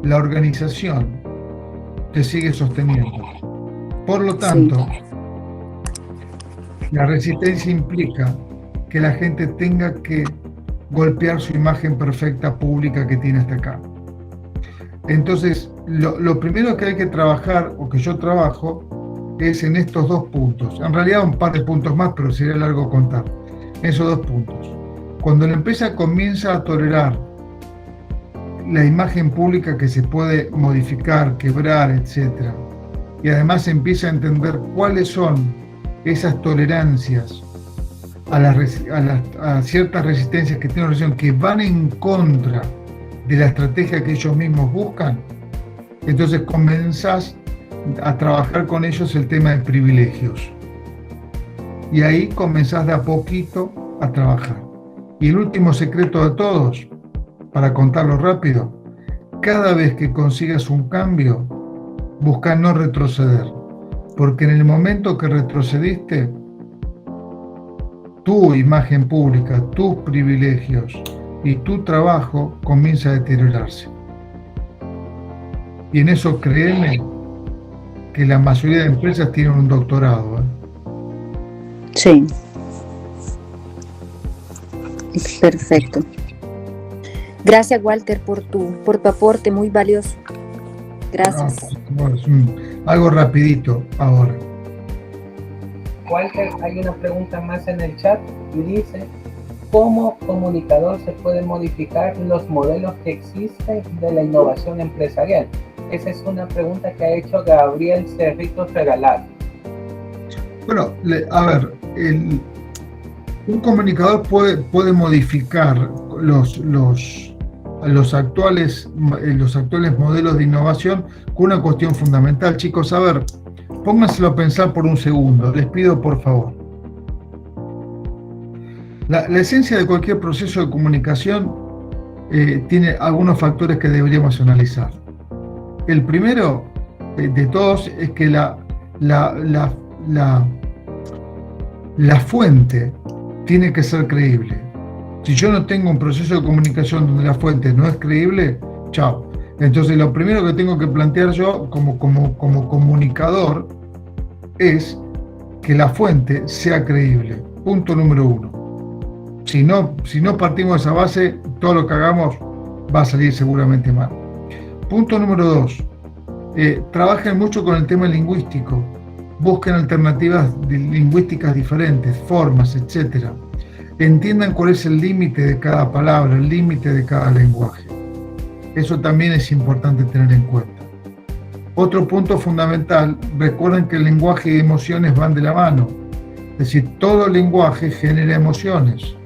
Speaker 2: la organización te sigue sosteniendo. Por lo tanto, la resistencia implica que la gente tenga que golpear su imagen perfecta pública que tiene hasta acá. Entonces, lo primero que hay que trabajar, o que yo trabajo, es en estos 2 puntos. En realidad un par de puntos más, pero sería largo contar. Esos 2 puntos. Cuando la empresa comienza a tolerar la imagen pública que se puede modificar, quebrar, etc., y además empieza a entender cuáles son esas tolerancias a ciertas resistencias que tiene la organización, que van en contra de la estrategia que ellos mismos buscan, entonces comenzás a trabajar con ellos el tema de privilegios. Y ahí comenzás de a poquito a trabajar. Y el último secreto de todos, para contarlo rápido: cada vez que consigas un cambio, busca no retroceder. Porque en el momento que retrocediste, tu imagen pública, tus privilegios y tu trabajo comienza a deteriorarse. Y en eso créeme que la mayoría de empresas tienen un doctorado.
Speaker 8: Sí. Perfecto. Gracias, Walter, por tu aporte muy valioso. Gracias.
Speaker 2: Algo rapidito ahora.
Speaker 3: Walter, hay una pregunta más en el chat y dice: ¿cómo comunicador se pueden modificar los modelos que existen de la innovación empresarial? Esa es una pregunta que ha hecho Gabriel Cerritos Regalado.
Speaker 2: Bueno, a ver, un comunicador puede modificar los actuales modelos de innovación con una cuestión fundamental. Chicos, a ver, pónganselo a pensar por un segundo, les pido por favor. La esencia de cualquier proceso de comunicación tiene algunos factores que deberíamos analizar. El primero de todos es que la fuente tiene que ser creíble. Si yo no tengo un proceso de comunicación donde la fuente no es creíble, chao. Entonces lo primero que tengo que plantear yo como comunicador es que la fuente sea creíble. Punto número uno. Si no partimos de esa base, todo lo que hagamos va a salir seguramente mal. Punto número dos. Trabajen mucho con el tema lingüístico. Busquen alternativas lingüísticas diferentes, formas, etc. Entiendan cuál es el límite de cada palabra, el límite de cada lenguaje. Eso también es importante tener en cuenta. Otro punto fundamental, recuerden que el lenguaje y emociones van de la mano. Es decir, todo lenguaje genera emociones.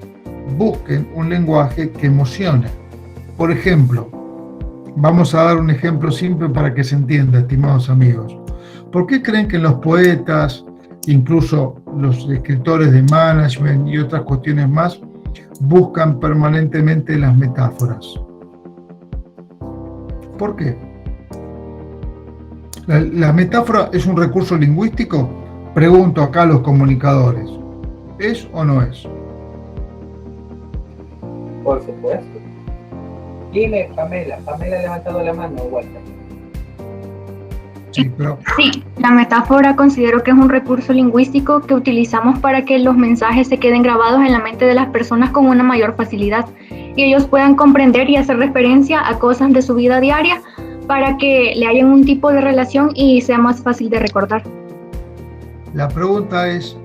Speaker 2: Busquen un lenguaje que emocione. Por ejemplo, vamos a dar un ejemplo simple para que se entienda, estimados amigos. ¿Por qué creen que los poetas, incluso los escritores de management y otras cuestiones más, buscan permanentemente las metáforas? ¿Por qué? ¿La metáfora es un recurso lingüístico? Pregunto acá a los comunicadores. ¿Es o no es?
Speaker 3: Por supuesto. Dime, Pamela. Pamela ha levantado la mano, Walter.
Speaker 2: Sí,
Speaker 9: la metáfora considero que es un recurso lingüístico que utilizamos para que los mensajes se queden grabados en la mente de las personas con una mayor facilidad y ellos puedan comprender y hacer referencia a cosas de su vida diaria para que le hayan un tipo de relación y sea más fácil de recordar.
Speaker 2: La pregunta es,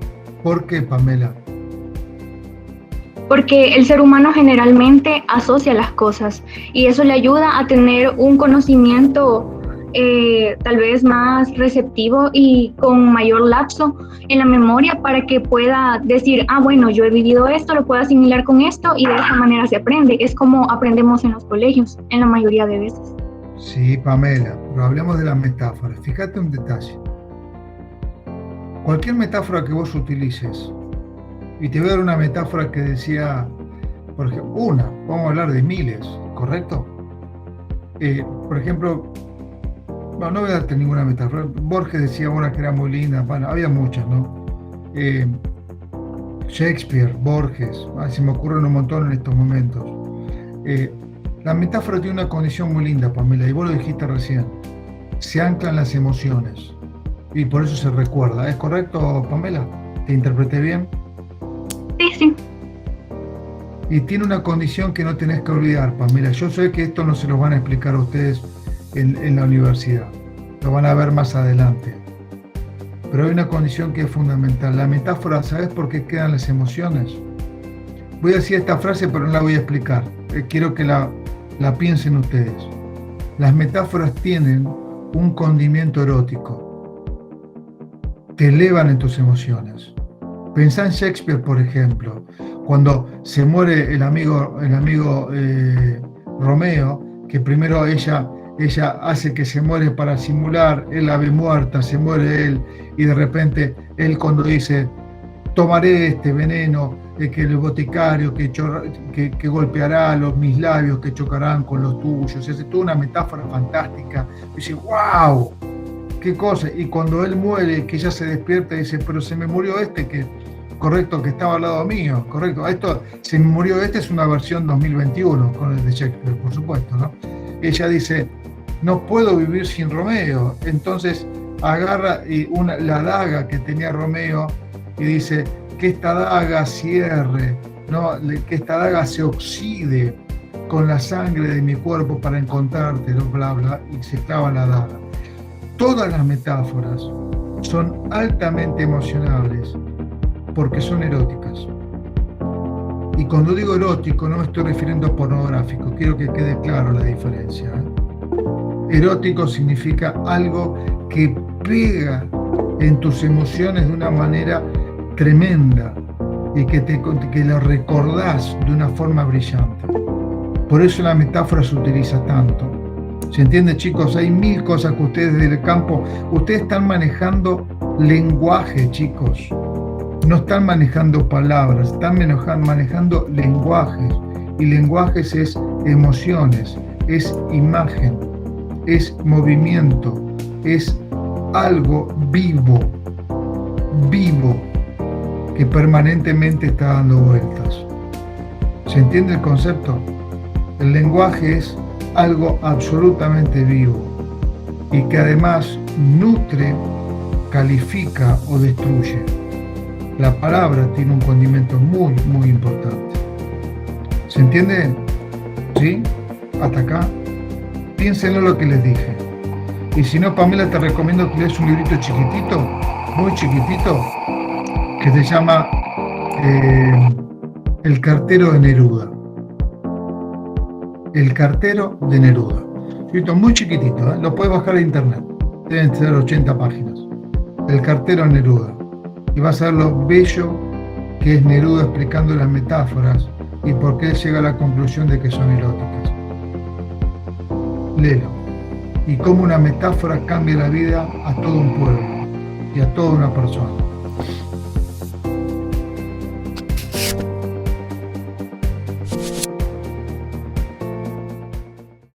Speaker 2: ¿por qué, Pamela?
Speaker 9: Porque el ser humano generalmente asocia las cosas y eso le ayuda a tener un conocimiento tal vez más receptivo y con mayor lapso en la memoria para que pueda decir, bueno, yo he vivido esto, lo puedo asimilar con esto y de esa manera se aprende. Es como aprendemos en los colegios, en la mayoría de veces.
Speaker 2: Sí, Pamela, pero hablemos de las metáforas. Fíjate un detalle. Cualquier metáfora que vos utilices, y te voy a dar una metáfora que decía, por ejemplo, vamos a hablar de miles, ¿correcto? Por ejemplo, no voy a darte ninguna metáfora. Borges decía una que era muy linda, bueno, había muchas, ¿no? Shakespeare, Borges, se me ocurren un montón en estos momentos. La metáfora tiene una condición muy linda, Pamela, y vos lo dijiste recién. Se anclan las emociones y por eso se recuerda. ¿Es correcto, Pamela? ¿Te interpreté bien?
Speaker 9: Sí.
Speaker 2: Y tiene una condición que no tenés que olvidar, Pamela. Yo sé que esto no se lo van a explicar a ustedes en la universidad, lo van a ver más adelante, pero hay una condición que es fundamental. La metáfora, ¿sabes por qué quedan las emociones? Voy a decir esta frase pero no la voy a explicar, quiero que la piensen ustedes. Las metáforas tienen un condimento erótico, te elevan en tus emociones. Pensá en Shakespeare, por ejemplo, cuando se muere el amigo Romeo, que primero ella hace que se muere para simular, él la ve muerta, se muere él, y de repente él cuando dice, tomaré este veneno, que el boticario que golpeará mis labios, que chocarán con los tuyos, es toda una metáfora fantástica, y dice, wow, qué cosa, y cuando él muere, que ella se despierta y dice, pero se me murió que correcto, que estaba al lado mío, correcto. Esto, se murió, esta es una versión 2021 con el de Shakespeare, por supuesto, ¿no? Ella dice, no puedo vivir sin Romeo. Entonces agarra la daga que tenía Romeo y dice, que esta daga cierre, ¿no? Que esta daga se oxide con la sangre de mi cuerpo para encontrarte, ¿no? Bla, bla, y se clava la daga. Todas las metáforas son altamente emocionables porque son eróticas. Y cuando digo erótico no me estoy refiriendo a pornográfico, quiero que quede claro la diferencia, ¿eh? Erótico significa algo que pega en tus emociones de una manera tremenda y que lo recordás de una forma brillante. Por eso la metáfora se utiliza tanto. ¿Se entiende, chicos? Hay mil cosas que ustedes del campo, ustedes están manejando lenguaje, chicos. No están manejando palabras, están manejando lenguajes. Y lenguajes es emociones, es imagen, es movimiento, es algo vivo, que permanentemente está dando vueltas. ¿Se entiende el concepto? El lenguaje es algo absolutamente vivo y que además nutre, califica o destruye. La palabra tiene un condimento muy, muy importante. ¿Se entiende? ¿Sí? ¿Hasta acá? Piénsenlo lo que les dije. Y si no, Pamela, te recomiendo que leas un librito chiquitito, muy chiquitito, que se llama El cartero de Neruda. El cartero de Neruda. Un librito muy chiquitito, ¿eh? Lo puedes bajar de internet. Deben ser 80 páginas. El cartero de Neruda. Y vas a ver lo bello que es Neruda explicando las metáforas y por qué él llega a la conclusión de que son eróticas. Léelo. Y cómo una metáfora cambia la vida a todo un pueblo y a toda una persona.